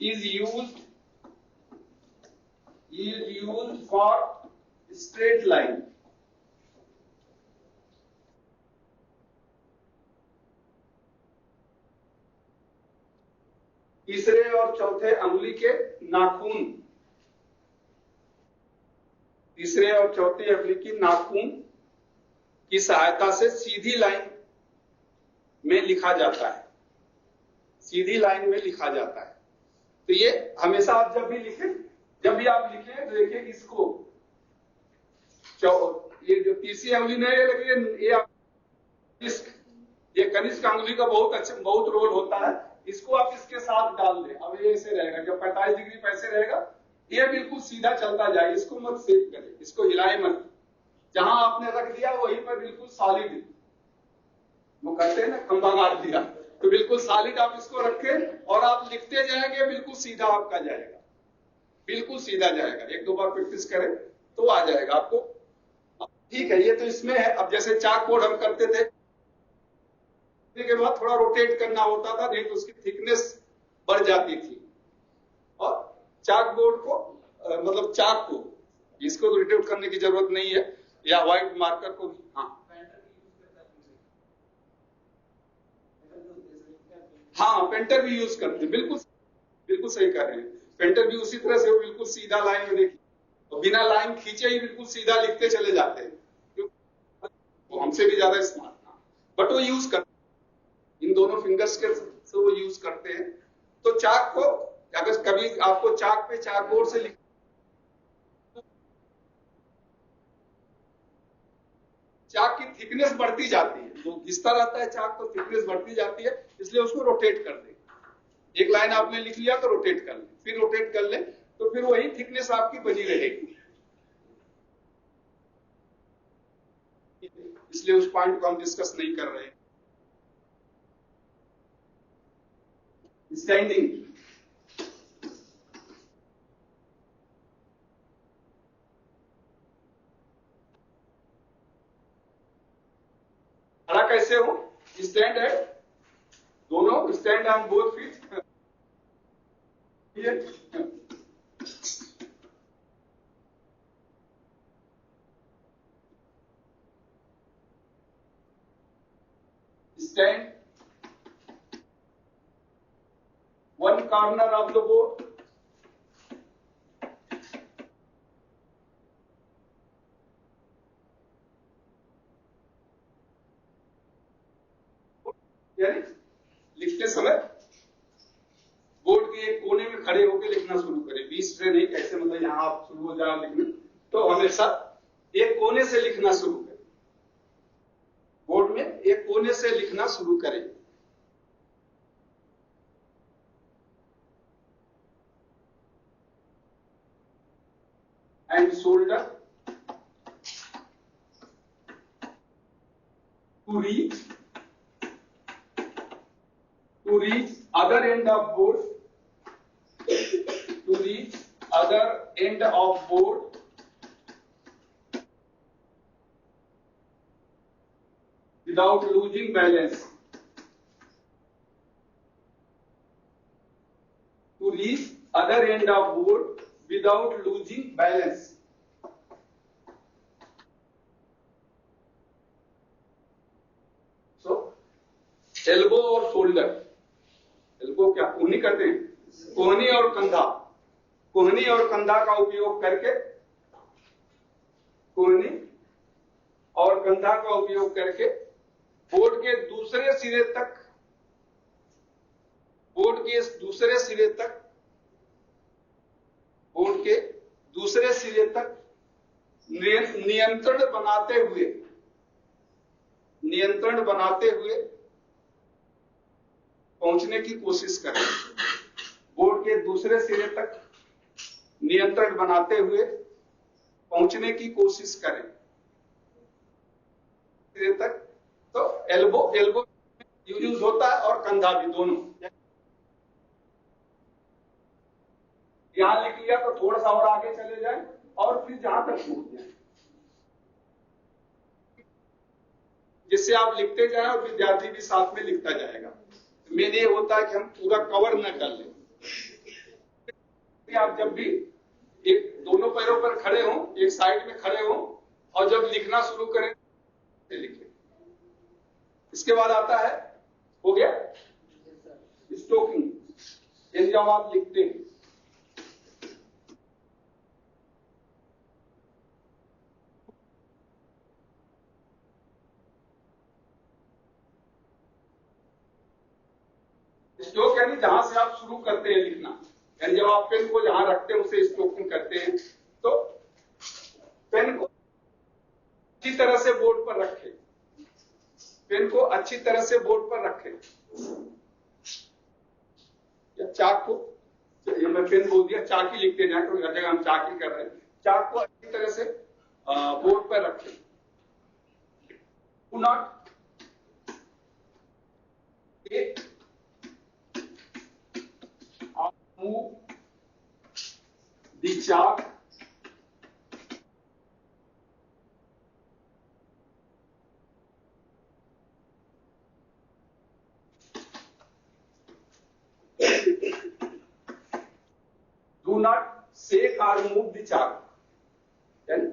is used for straight line. तीसरे और चौथे अंगुली के नाखून, तीसरे और चौथे अंगुली की नाखून की सहायता से सीधी लाइन में लिखा जाता है, सीधी लाइन में लिखा जाता है। तो ये हमेशा आप जब भी लिखें तो देखिए इसको, ये जो तीसरी अंगुली नहीं है, ये कनिष्ठ अंगुली का बहुत रोल होता है, इसको आप इसके साथ डाल दें। अब ये ऐसे रहेगा, जब 45 डिग्री पे ऐसे रहेगा, ये बिल्कुल सीधा चलता जाए, इसको मत सेव करें, इसको हिलाए मत, जहां आपने रख दिया वहीं पर बिल्कुल सॉलिड, वो कहते हैं ना खंभा मार दिया, तो बिल्कुल सॉलिड आप इसको रखें और आप लिखते जाएंगे, बिल्कुल सीधा आपका जाएगा, बिल्कुल सीधा जाएगा। एक दो बार प्रैक्टिस करें तो आ जाएगा आपको, ठीक है। ये तो इसमें है। अब जैसे चाक बोर्ड हम करते थे, के बाद थोड़ा रोटेट करना होता था, नहीं तो उसकी थिकनेस बढ़ जाती थी, और चाक बोर्ड को मतलब चाक को, इसको तो रोटेट करने की जरूरत नहीं है, या व्हाइट मार्कर को, हाँ पेंटर भी यूज करते हैं, बिल्कुल सही कह रहे हैं, पेंटर भी उसी तरह से, वो बिल्कुल सीधा लाइन में देखिए, और बिना लाइन खींचे ही बिल्कुल सीधा लिखते चले जाते हैं, वो हमसे भी ज्यादा स्मार्ट था। बट वो यूज करते इन दोनों फिंगर्स के से वो यूज करते हैं। तो चाक को अगर कभी आपको चाक पे चाकबोर्ड से चाक की थिकनेस बढ़ती जाती है, जो घिसता रहता है चाक तो थिकनेस बढ़ती जाती है, इसलिए उसको रोटेट कर दें। एक लाइन आपने लिख लिया तो रोटेट कर लें, फिर रोटेट कर लें, तो फिर वही थिकनेस आपकी बनी रहेगी। इसलिए उस पॉइंट को हम डिस्कस नहीं कर रहे हैं। स्टैंडिंग, खड़ा कैसे हो? स्टैंड है, दोनों stand on both feet. Stand one corner of the board, यानी लिखते समय बोर्ड के एक कोने में खड़े होकर लिखना शुरू करें, बीच से नहीं, कैसे मतलब यहां आप शुरू हो जाए लिखने, तो हमेशा एक कोने से लिखना शुरू करें, बोर्ड में एक कोने से लिखना शुरू करें। And shoulder to reach other end of board, to reach other end of board without losing balance, to reach other end of board without losing balance. So elbow और shoulder, elbow क्या कोहनी करते हैं, कोहनी और कंधा, कोहनी और कंधा का उपयोग करके, कोहनी और कंधा का उपयोग करके बोर्ड के दूसरे सिरे तक, बोर्ड के दूसरे सिरे तक, बोर्ड के दूसरे सिरे तक नियंत्रण बनाते हुए पहुंचने की कोशिश करें। बोर्ड के दूसरे सिरे तक नियंत्रण बनाते हुए पहुंचने की कोशिश करें सिरे तक। तो एल्बो यूज होता है और कंधा भी, दोनों। यहां लिख लिया तो थोड़ा सा और आगे चले जाए और फिर जहां तक पहुंच जाए, जिससे आप लिखते जाएं और विद्यार्थी भी साथ में लिखता जाएगा। मेन ये होता है कि हम पूरा कवर न कर लें। आप जब भी एक दोनों पैरों पर खड़े हों, एक साइड में खड़े हों और जब लिखना शुरू करें लिखें। इसके बाद आता है, हो गया स्टोकिंग, यानी जब आप लिखते हैं स्ट्रोक, यानी जहां से आप शुरू करते हैं लिखना, यानी जब आप पेन को जहां रखते हैं उसे स्ट्रोकिंग करते हैं। तो पेन को अच्छी तरह से बोर्ड पर रखें, पेन को अच्छी तरह से बोर्ड पर रखें, या चाक को, ये मैं पेन बोल दिया, चाक ही लिखते जाए, तो हर जगह हम चाक ही कर रहे हैं। चाक को अच्छी तरह से बोर्ड पर रखें। Do not move the chalk do not shake or move the chalk, यानी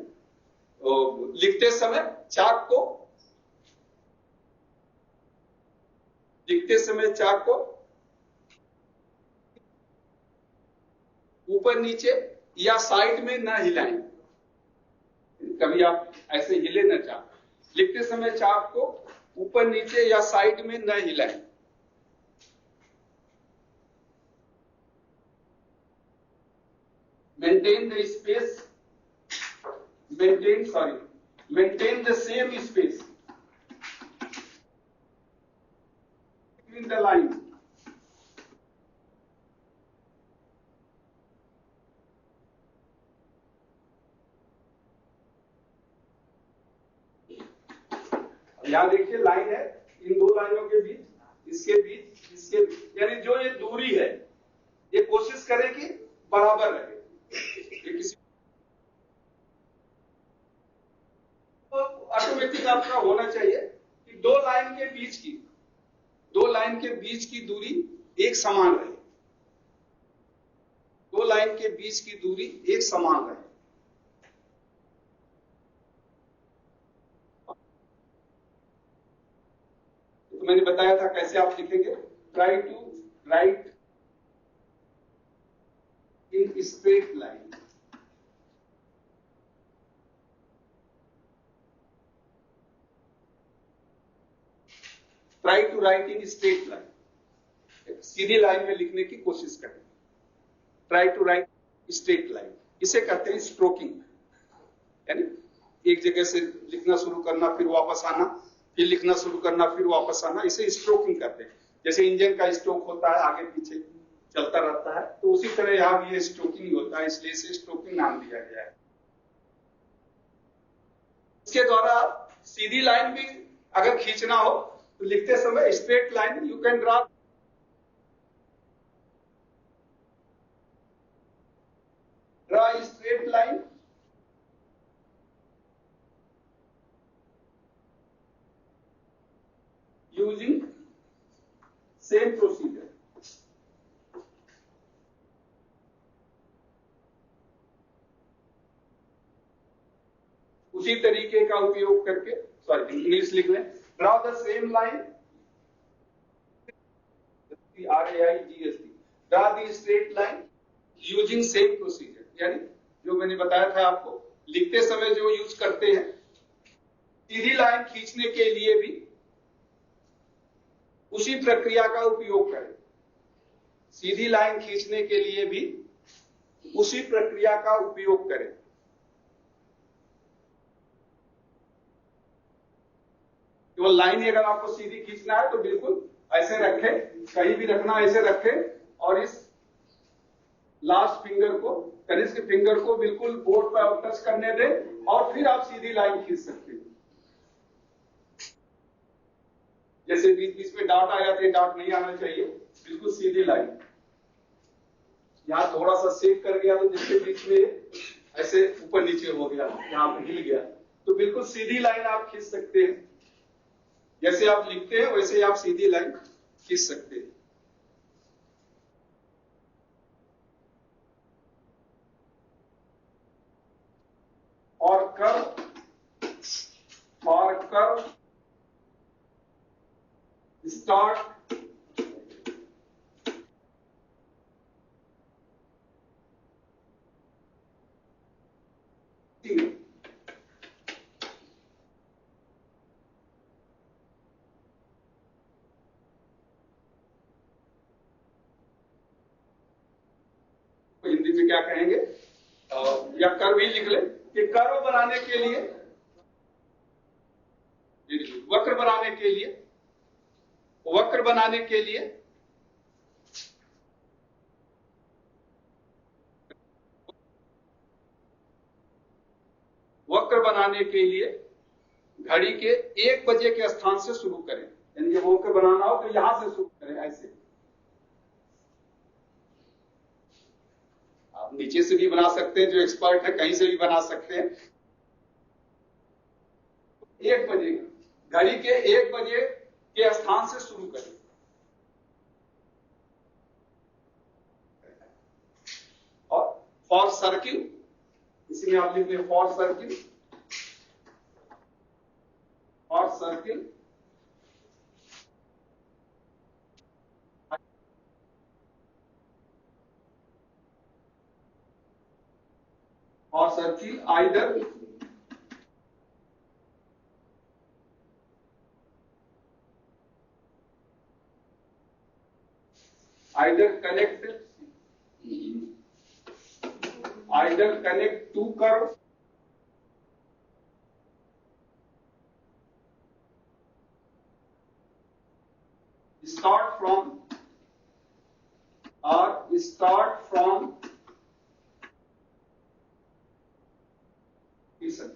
लिखते समय चाक को, लिखते समय चाक को ऊपर नीचे या साइड में ना हिलाएं। कभी आप ऐसे हिले ना चाक, लिखते समय चाक को ऊपर नीचे या साइड में न हिलाएं। Maintain the space, maintain the same space between the lines. यहां देखिए लाइन है, इन दो लाइनों के बीच, इसके बीच, इसके बीच, यानी जो ये दूरी है ये कोशिश करें कि बराबर रहे। ये किसी ऑटोमेटिक आपका होना चाहिए कि दो लाइन के बीच की दूरी एक समान रहे। दो लाइन के बीच की दूरी एक समान रहे। तो मैंने बताया था कैसे आप लिखेंगे, try to write in straight line. Try to write in straight line, सीधी लाइन में लिखने की कोशिश करें। Try to write straight line, इसे कहते हैं स्ट्रोकिंग, यानी एक जगह से लिखना शुरू करना फिर वापस आना, फिर लिखना शुरू करना फिर वापस आना, इसे स्ट्रोकिंग कहते हैं। जैसे इंजन का स्ट्रोक होता है, आगे पीछे चलता रहता है, तो उसी तरह यहां भी ये स्ट्रोकिंग होता है, इसलिए इसे स्ट्रोकिंग नाम दिया गया है। इसके द्वारा आप सीधी लाइन भी अगर खींचना हो तो लिखते समय straight line you can draw straight line using same procedure. उसी तरीके का उपयोग करके, सॉरी इंग्लिश लिख लें, draw the same line, RAIGST, draw the straight line using same procedure, यानी जो मैंने बताया था आपको, लिखते समय जो यूज करते हैं, सीधी लाइन खींचने के लिए भी उसी प्रक्रिया का उपयोग करें। सीधी लाइन खींचने के लिए भी उसी प्रक्रिया का उपयोग करें। केवल लाइन ही अगर आपको सीधी खींचना है तो बिल्कुल ऐसे रखें, कहीं भी रखना ऐसे रखें, और इस लास्ट फिंगर को, कनिष्ठ फिंगर को बिल्कुल बोर्ड पर टच करने दें, और फिर आप सीधी लाइन खींच सकते हैं। जैसे बीच बीच में डाट आ जाते हैं, डाट नहीं आना चाहिए, बिल्कुल सीधी लाइन। यहां थोड़ा सा सेक कर गया तो जिसके बीच में ऐसे ऊपर नीचे हो गया, यहां पर हिल गया, तो बिल्कुल सीधी लाइन आप खींच सकते हैं। जैसे आप लिखते हैं वैसे आप सीधी लाइन खींच सकते हैं। और कर्व स्टार्ट हिंदी में क्या कहेंगे, या कर्व ही लिख ले कि कर्व बनाने के लिए, वक्र बनाने के लिए, वक्र बनाने के लिए वक्र बनाने के लिए घड़ी के 1 बजे के स्थान से शुरू करें। यानी जब वक्र बनाना हो तो यहां से शुरू करें, ऐसे। आप नीचे से भी बना सकते हैं, जो एक्सपर्ट है कहीं से भी बना सकते हैं। 1 बजे, घड़ी के 1 बजे के स्थान से शुरू करें। और फॉर सर्किल, इसमें आप लिख लें फॉर सर्किल, और circle either either connect two curves start from listen.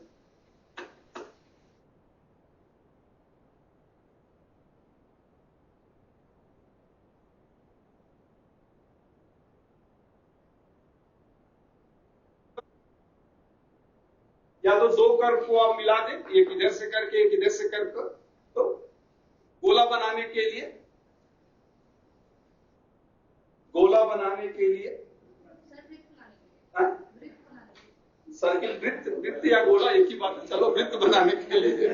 या तो दो कर्व को आप मिला दें, एक इधर से करके एक इधर से करके, तो गोला बनाने के लिए सर्किल, वृत्त या गोला एक ही बात है। चलो वृत्त बनाने के लिए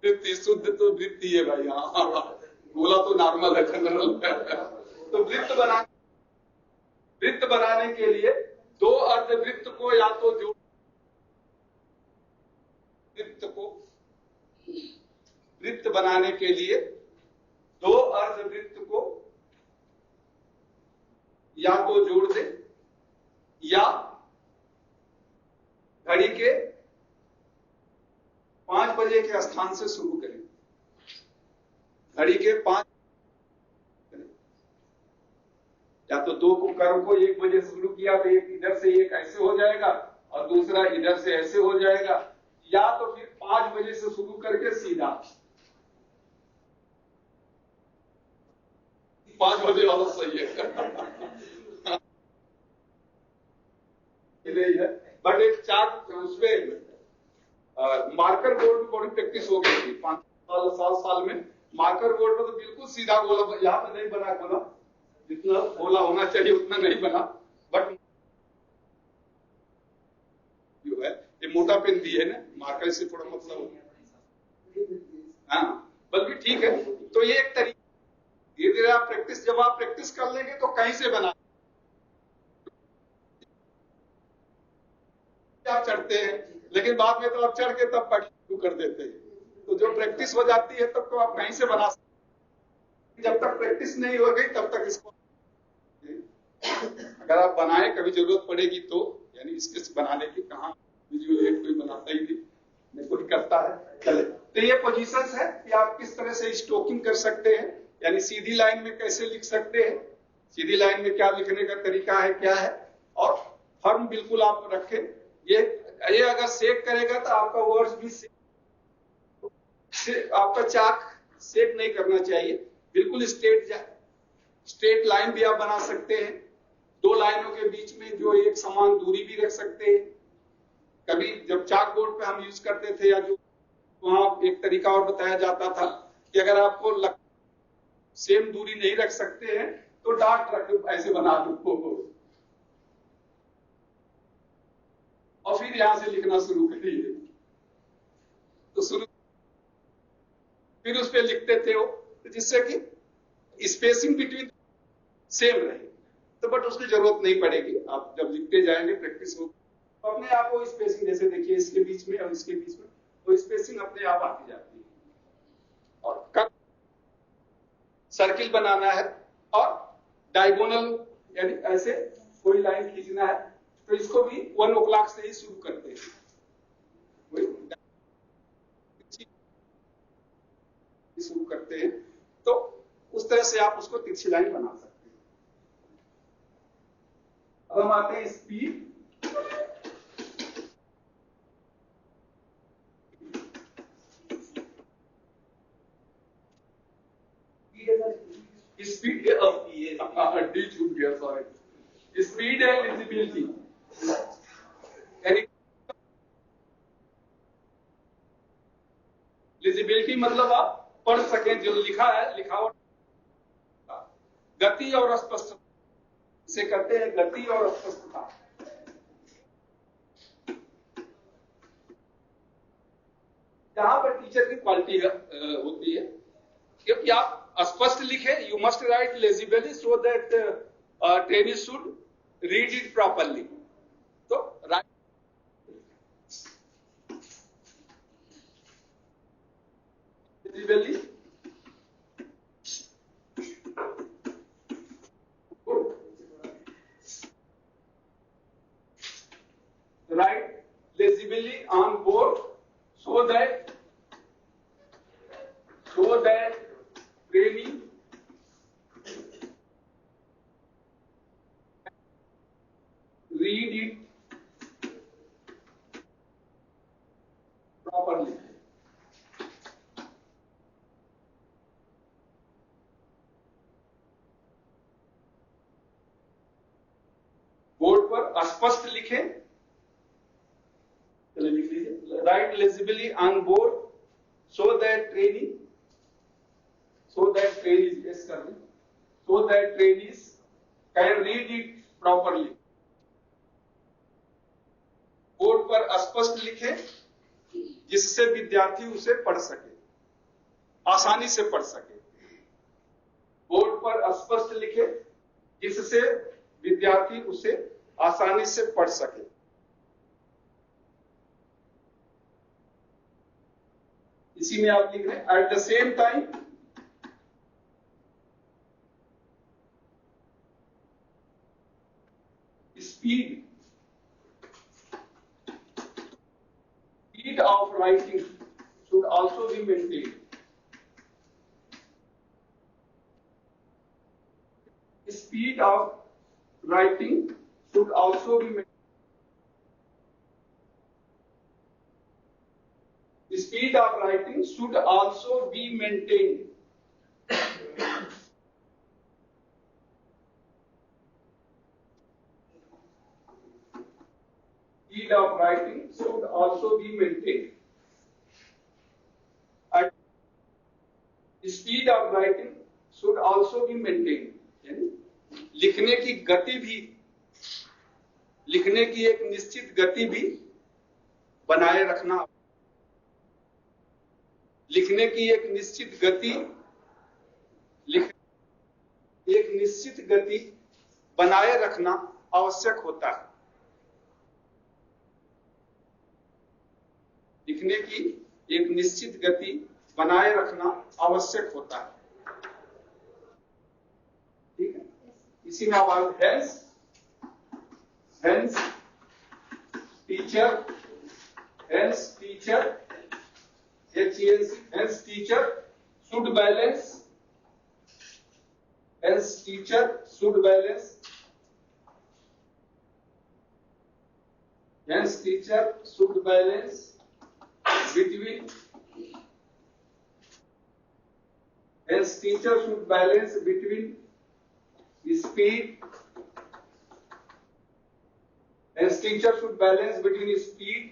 वृत्त शुद्ध तो वृत्त ही है भाई। हाँ, गोला तो नॉर्मल है, जनरल है। तो वृत्त बनाने के लिए दो अर्धवृत्त को या तो जोड़, वृत्त बनाने के लिए दो अर्धवृत्त को या तो जोड़ दे या घड़ी के 5 बजे के स्थान से शुरू करें। घड़ी के 5 या तो दो कर्व को 1 बजे शुरू किया तो एक इधर से एक ऐसे हो जाएगा और दूसरा इधर से ऐसे हो जाएगा, या तो फिर 5 बजे से शुरू करके सीधा 5 बजे वाला सही है। है बट एक चार्ट उसपे मार्कर बोर्ड में बड़ी प्रैक्टिस हो गई थी 5 साल 7 साल में। मार्कर बोर्ड में तो बिल्कुल सीधा गोला, यहाँ पे नहीं बना गोला, जितना गोला होना चाहिए उतना नहीं बना। बट जो है ये मोटा पेन दिए ना, मार्कर से थोड़ा मतलब, हाँ बल्कि ठीक है। तो ये एक तरीका, धीरे धीरे आप प्रैक्टिस, जब आप प्रैक्टिस कर लेंगे तो कहीं से बना आप चढ़ते हैं, लेकिन बाद में तो आप चढ़ के तब पढ़ शुरू कर देते हैं। तो जो प्रैक्टिस हो जाती है तब तो आप कहीं से बना सकते। जब तक प्रैक्टिस नहीं हो गई तब तक इसको अगर आप बनाए, कभी जरूरत पड़ेगी तो, यानी स्केच बनाने की कहाँ विजुअल एड कोई बनाता ही नहीं, कोई करता है। चले, तो ये पोजीशंस है कि आप किस तरह से स्टोकिंग कर सकते हैं, यानी सीधी लाइन में कैसे लिख सकते हैं, सीधी लाइन में क्या लिखने का तरीका है क्या है, और फर्म बिल्कुल आप रखें। ये अगर सेक करेगा तो आपका वर्ड्स भी आपका चाक सेक नहीं करना चाहिए, बिल्कुल स्ट्रेट लाइन भी आप बना सकते हैं। दो लाइनों के बीच में जो एक समान दूरी भी रख सकते हैं। कभी जब चाक बोर्ड पे हम यूज करते थे, या जो वहां एक तरीका और बताया जाता था कि अगर आपको सेम दूरी नहीं रख सकते हैं तो डार्ट रख ऐसे बना दो और फिर यहां से लिखना शुरू करिए। तो फिर उस पर लिखते थे वो, जिससे कि स्पेसिंग बिटवीन सेम रहे। तो बट उसकी जरूरत नहीं पड़ेगी, आप जब लिखते जाएंगे प्रैक्टिस हो तो अपने आप वो स्पेसिंग, जैसे देखिए इसके बीच में और इसके बीच में वो स्पेसिंग अपने आप आती जाती है। और कट सर्किल बनाना है और डायगोनल, यानी ऐसे कोई लाइन खींचना है, तो इसको भी 1 o'clock से ही शुरू करते हैं। शुरू करते हैं तो उस तरह से आप उसको तिरछी लाइन बना सकते हैं। अब हम आते हैं स्पीड। स्पीड डी छूट गया, सॉरी। स्पीड है विजिबिलिटी, यानी विजिबिलिटी मतलब आप पढ़ सकें जो लिखा है, लिखावट। गति और स्पष्टता से कहते हैं, गति और स्पष्टता। यहां पर टीचर की क्वालिटी होती है, क्योंकि आप स्पष्ट लिखे, you must write legibly so that trainee should read it properly. तो write legibly so that trainee read it properly. Board पर स्पष्ट लिखें, चलिए लिख लीजिए, write legibly on board so that training yes कर दें, so that trainees can read it properly. Board पर स्पष्ट लिखें जिससे विद्यार्थी उसे पढ़ सके, आसानी से पढ़ सके। बोर्ड पर स्पष्ट लिखें जिससे विद्यार्थी उसे आसानी से पढ़ सके। इसी में आप लिख रहे हैं at the same time speed of writing should also be maintained. Speed of writing should also be maintained. Speed of writing should also be maintained. Speed of writing should also be maintained. And speed of writing should also be maintained. लिखने की गति भी, लिखने की एक निश्चित गति भी बनाए रखना, लिखने की एक निश्चित गति, एक निश्चित गति बनाए रखना आवश्यक होता है। लिखने की एक निश्चित गति बनाए रखना आवश्यक होता है। ठीक है, इसी में आप hence teacher should balance, hence teacher should balance, hence teacher should balance between, hence teacher should balance between speed, hence teacher should balance between speed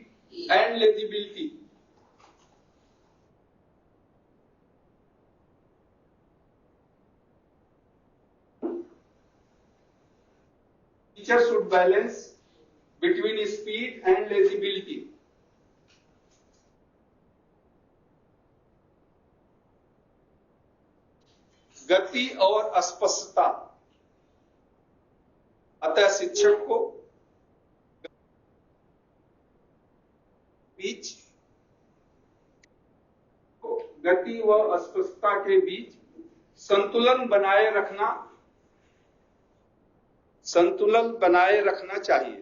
and legibility. Teacher should balance between speed and legibility. गति और स्पष्टता, अतः शिक्षक को बीच, गति व स्पष्टता के बीच संतुलन बनाए रखना चाहिए।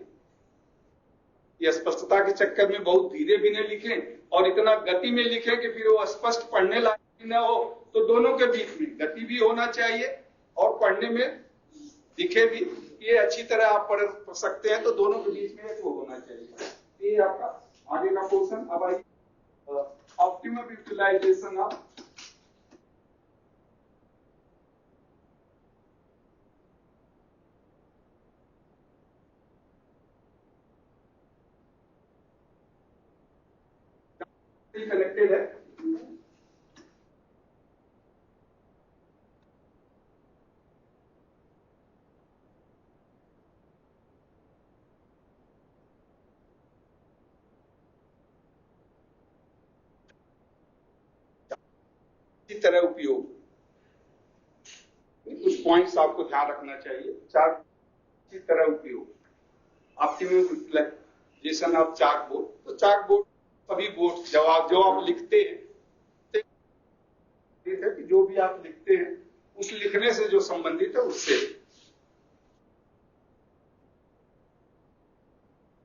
ये स्पष्टता के चक्कर में बहुत धीरे भी न लिखें और इतना गति में लिखें कि फिर वो स्पष्ट पढ़ने लायक न हो। तो दोनों के बीच में गति भी होना चाहिए और पढ़ने में दिखे भी, ये अच्छी तरह आप पढ़ सकते हैं। तो दोनों के बीच में वो होना चाहिए। ये आपका आगे का पोर्शन। अब आइए ऑप्टिमम यूटिलाइजेशन ऑफ कनेक्टेड है। इसी तरह उपयोग, कुछ पॉइंट्स आपको ध्यान रखना चाहिए। चार्ट, इसी तरह उपयोग, optimum utilization of chart board. तो चार्ट बोर्ड सभी बोर्ड जो आप लिखते हैं, कि जो भी आप लिखते हैं उस लिखने से जो संबंधित है उससे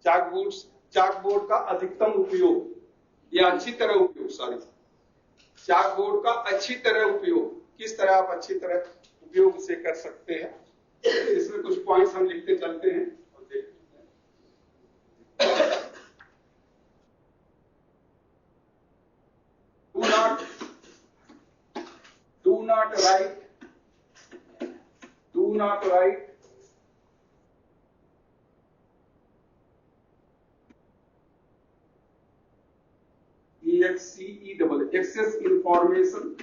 चार्ट बोर्ड का अधिकतम उपयोग या अच्छी तरह उपयोग, चाक बोर्ड का अच्छी तरह उपयोग, किस तरह आप अच्छी तरह उपयोग से कर सकते हैं, इसमें कुछ पॉइंट्स हम लिखते चलते हैं और देखते हैं। do not write excess information.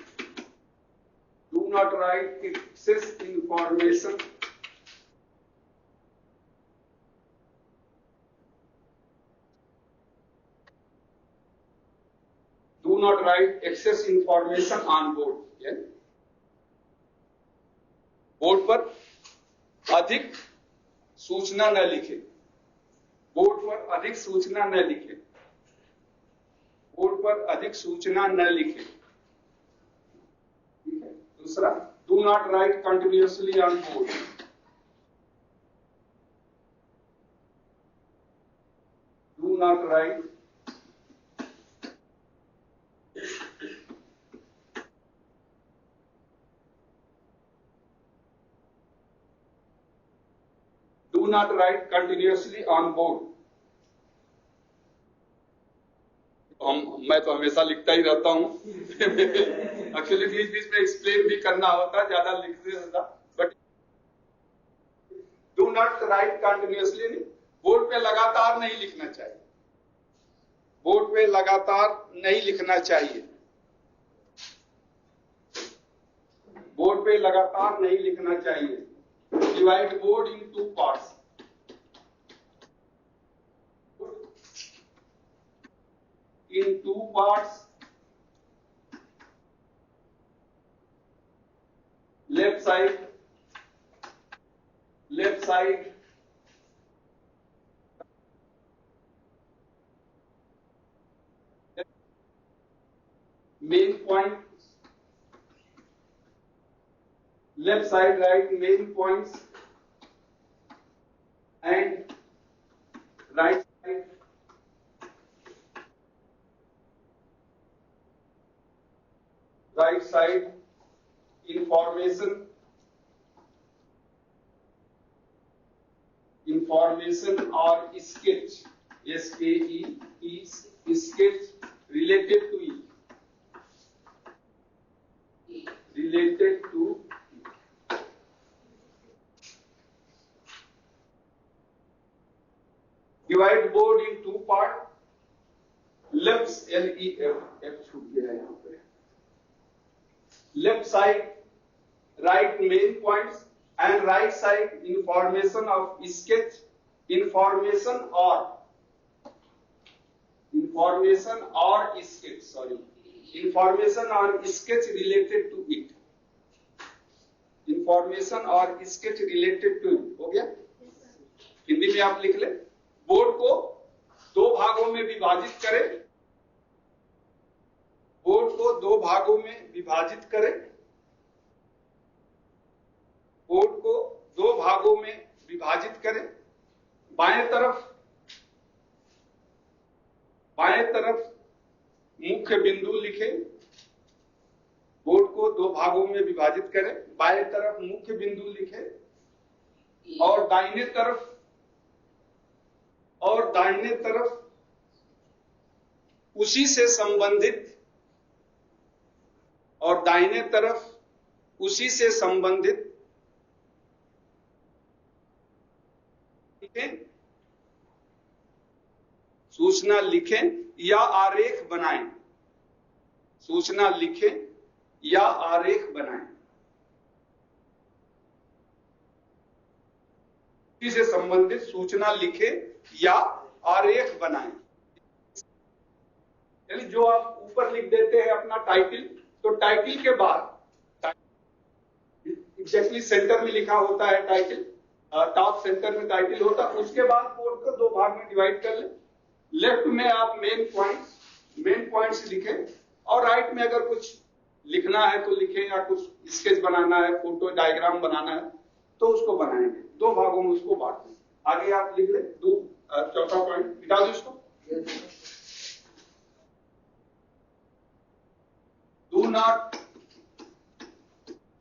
Do not write excess information. Do not write excess information on board. Yeah? Board पर अधिक सूचना न लिखे, बोर्ड पर अधिक सूचना न लिखे, बोर्ड पर अधिक सूचना न लिखे। ठीक है। दूसरा, do not right continuously on board. Do not right not write continuously on board. मैं तो हमेशा लिखता ही रहता हूं। एक्चुअली बीच बीच में एक्सप्लेन भी करना होता, ज्यादा लिखते रहता, but do not right continuously नहीं, बोर्ड पे लगातार नहीं लिखना चाहिए, बोर्ड पे लगातार नहीं लिखना चाहिए, बोर्ड पे लगातार नहीं लिखना चाहिए। Divide board in 2 parts. In 2 parts, left side, main point, left side, right main points, and right side information or sketch, SKE, sketch related to divide board in 2 parts, left LEF छूट गया है यहाँ पे, left side right main points and right side information of sketch, information or sketch related to it, information or sketch related to it। हो गया? हिंदी में आप लिख ले, बोर्ड को 2 भागों में विभाजित करें, बोर्ड को 2 भागों में विभाजित करें, बोर्ड को 2 भागों में विभाजित करें, बाएं तरफ मुख्य बिंदु लिखें, बोर्ड को 2 भागों में विभाजित करें, बाएं तरफ मुख्य बिंदु लिखें और दाहिने तरफ उसी से संबंधित सूचना लिखें या आरेख बनाएं, सूचना लिखें या आरेख बनाएं, उसी से संबंधित सूचना लिखें या आरेख बनाएं। यानी जो आप ऊपर लिख देते हैं अपना टाइटल, तो टाइटल के बाद एग्जैक्टली सेंटर में लिखा होता है टाइटल, टॉप सेंटर में टाइटल होता है, उसके बाद बोर्ड को 2 भाग में डिवाइड कर ले। लेफ्ट में आप मेन पॉइंट्स लिखें और राइट में अगर कुछ लिखना है तो लिखें, या कुछ स्केच बनाना है, फोटो डायग्राम बनाना है तो उसको बनाएंगे, 2 भागों में उसको बांट दें। आगे आप लिख ले, चौथा पॉइंट मिटा दो इसको। Do not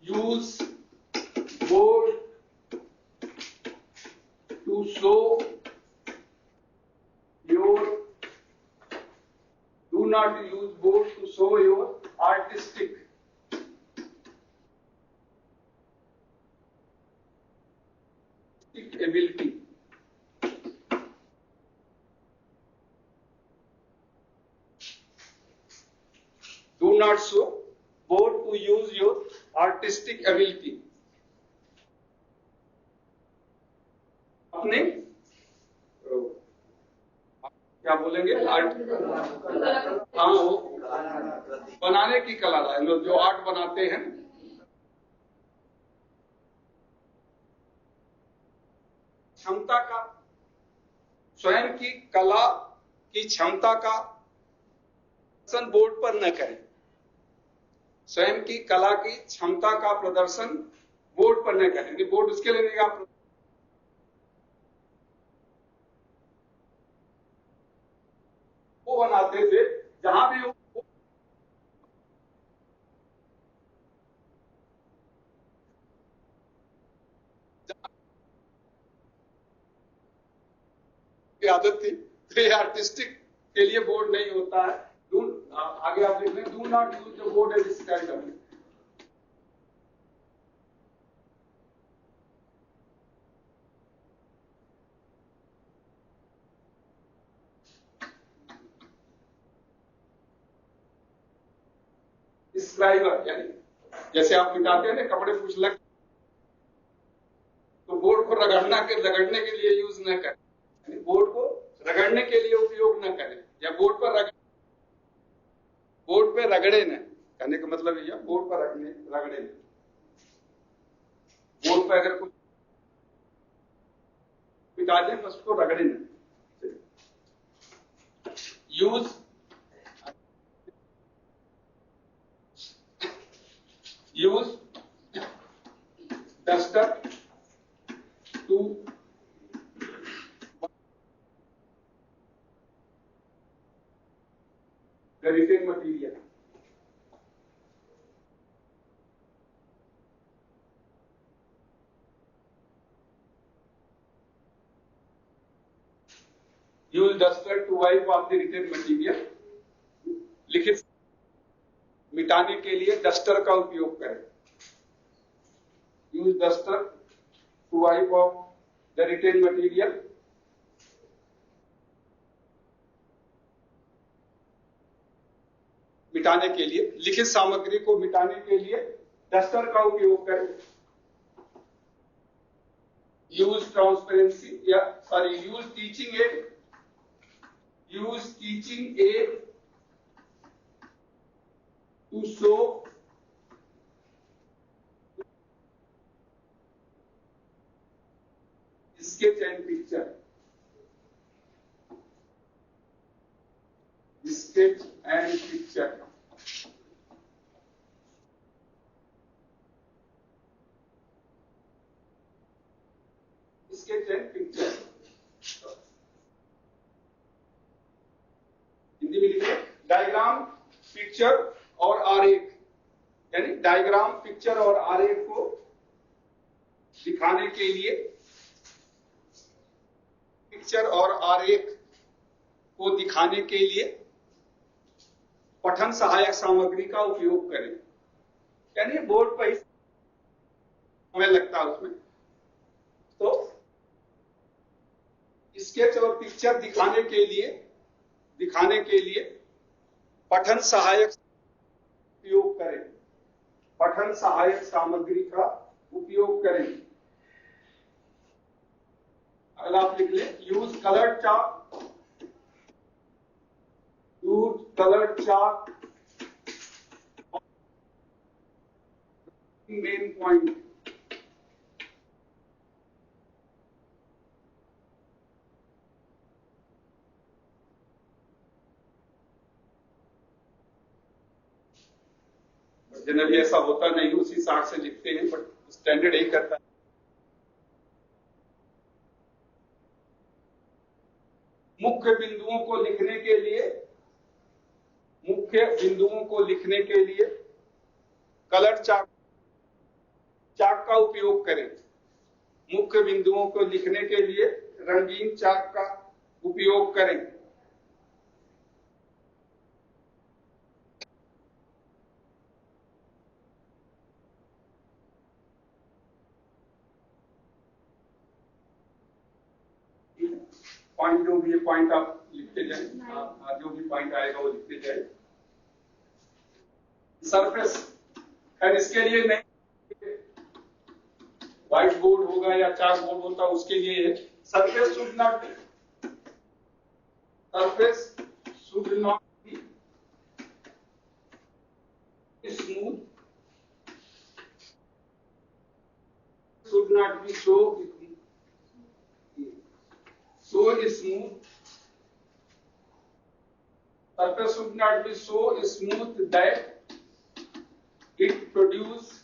use board to show your. Do not use board to show your artistic ability. Do not show board to use your artistic ability. अपने क्या बोलेंगे आर्ट, हाँ वो बनाने की कला है, लोग जो आर्ट बनाते हैं क्षमता का, स्वयं की कला की क्षमता का प्रदर्शन बोर्ड पर न करें। स्वयं की कला की क्षमता का प्रदर्शन बोर्ड पर न करें। बोर्ड उसके लिए नहीं, आप वो बनाते थे जहां भी की आदत थी, तो ये आर्टिस्टिक के लिए बोर्ड नहीं होता है। आगे आप देख लें, do not use the board as standard. Scriber यानी जैसे आप मिटाते हैं ना कपड़े कुछ लग, तो बोर्ड को रगड़ने के लिए यूज न करें, यानी बोर्ड को रगड़ने के लिए उपयोग न करें, या बोर्ड पर रगड़े न। कहने का मतलब यह बोर्ड पर रगड़े न। बोर्ड पर अगर कुछ मिटा दें बस उसको रगड़े न। Use duster to the written material. Use duster to wipe off the written material. लिखित मिटाने के लिए डस्टर का उपयोग करें। Use duster to wipe off the written material. मिटाने के लिए, लिखित सामग्री को मिटाने के लिए डस्टर का उपयोग करें। यूज ट्रांसपेरेंसी या use teaching aid to show sketch and picture. Sketch and picture. Sketch and picture. Hindi में लिखिए डायग्राम, पिक्चर और आरेख, यानी डायग्राम, पिक्चर और आरेख को दिखाने के लिए, पिक्चर और आरेख को दिखाने के लिए पठन सहायक सामग्री का उपयोग करें। यानी बोर्ड पर समय लगता है उसमें, तो स्केच और पिक्चर दिखाने के लिए पठन सहायक उपयोग करें। पठन सहायक सामग्री का उपयोग करें। अगला आप लिख लें, use coloured chart. Use colored chalk. Main point. Generally ऐसा होता नहीं, उसी साठ से लिखते हैं, बट स्टैंडर्ड यही करता है। मुख्य बिंदुओं को लिखने के लिए कलर चाक का उपयोग करें। मुख्य बिंदुओं को लिखने के लिए रंगीन चाक का उपयोग करें। पॉइंट जो भी पॉइंट आप लिखते जाए, जो भी पॉइंट आएगा वो लिखते जाए। सरफेस, खैर इसके लिए नहीं, व्हाइट बोर्ड होगा या चाक बोर्ड होता उसके लिए surface should not be smooth, should not be so smooth. Surface should not be so smooth that it produce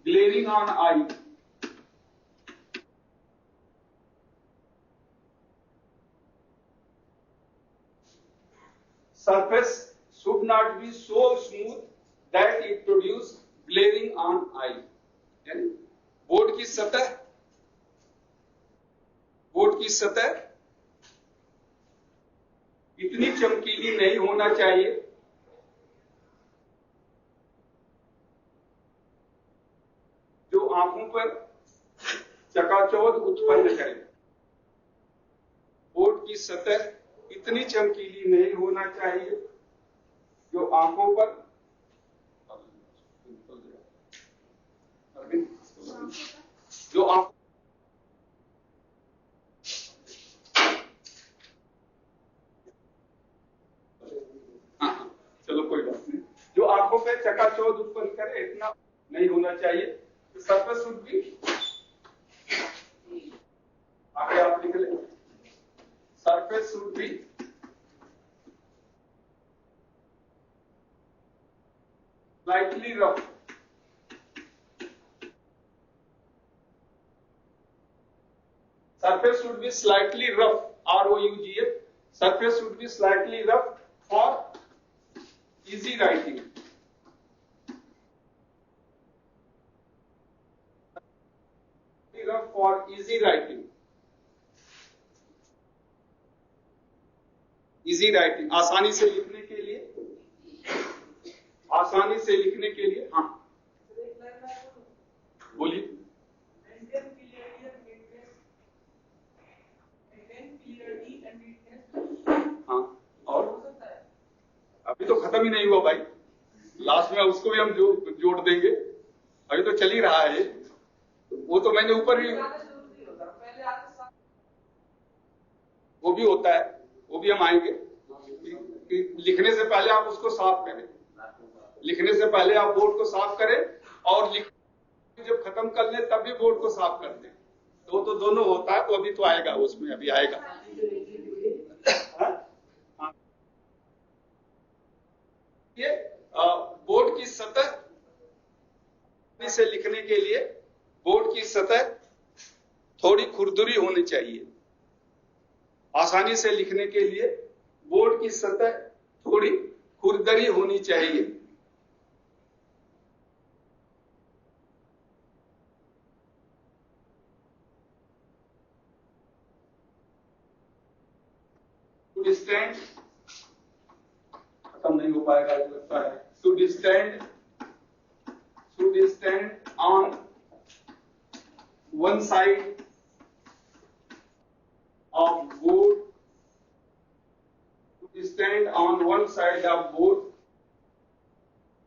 glaring on eye. Surface should not be so smooth that it produce glaring on eye. यानी board की सतह इतनी चमकीली नहीं होना चाहिए जो आंखों पर चकाचौंध उत्पन्न करे। बोर्ड की सतह इतनी चमकीली नहीं होना चाहिए जो आंखों पर चलो कोई बात नहीं, जो आंखों पे चकाचौंध उत्पन्न करे इतना नहीं होना चाहिए। सरफेस शुड बी, आगे आप लिख लें, surface should be slightly rough. Surface should be slightly rough, R-O-U-G-H. Surface should be slightly rough for easy writing. Rough for easy writing. Easy writing, आसानी से लिखने के लिए, हाँ बोलिए। हाँ, और अभी तो खत्म ही नहीं हुआ भाई, लास्ट में उसको भी हम जोड़ देंगे, अभी तो चल ही रहा है। वो तो मैंने ऊपर भी, वो भी होता है, वो भी हम आएंगे कि लिखने से पहले आप उसको साफ करें, लिखने से पहले आप बोर्ड को साफ करें और जब खत्म कर लें तब भी बोर्ड को साफ कर दें। तो दोनों होता है, तो अभी तो आएगा, उसमें अभी आएगा। ये बोर्ड की सतह से लिखने के लिए बोर्ड की सतह थोड़ी खुरदुरी होनी चाहिए। आसानी से लिखने के लिए बोर्ड की सतह थोड़ी खुरदरी होनी चाहिए। डिस्टेंट खत्म नहीं हो पाएगा लगता है। Should stand on one side of board, to stand on one side of board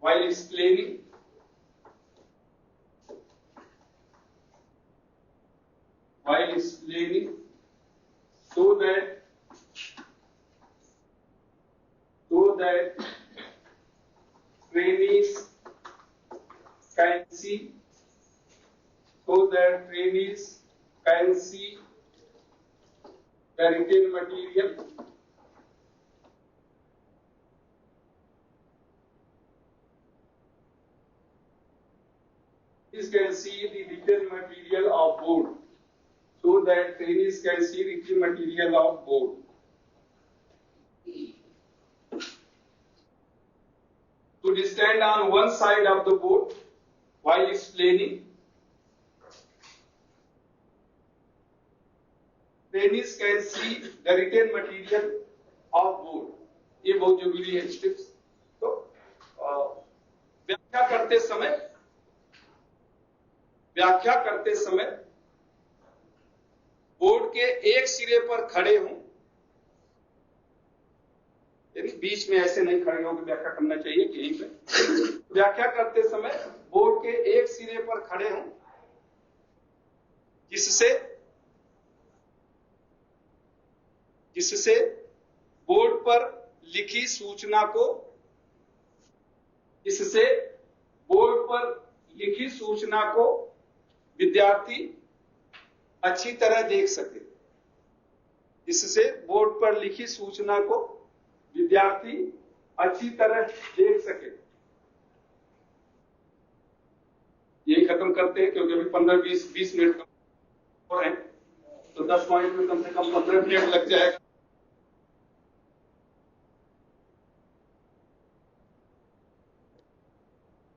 while explaining, so that trainees can see, the written material. Trainees can see the written material of board, so that trainees can see written material of board. should stand on one side of the board while explaining. Trainees can see the written material of board. ये बहुत जरूरी है steps. तो व्याख्या करते समय board के एक सिरे पर खड़े हों, यानी बीच में ऐसे नहीं खड़े होकर व्याख्या करना चाहिए कहीं पे। व्याख्या करते समय बोर्ड के एक सिरे पर खड़े हों, जिससे बोर्ड पर लिखी सूचना को विद्यार्थी अच्छी तरह देख सके। इससे बोर्ड पर लिखी सूचना को विद्यार्थी अच्छी तरह देख सके। यही खत्म करते हैं क्योंकि अभी 15-20 मिनट और हैं, तो 10 पॉइंट में कम से कम 15 मिनट लग जाएगा।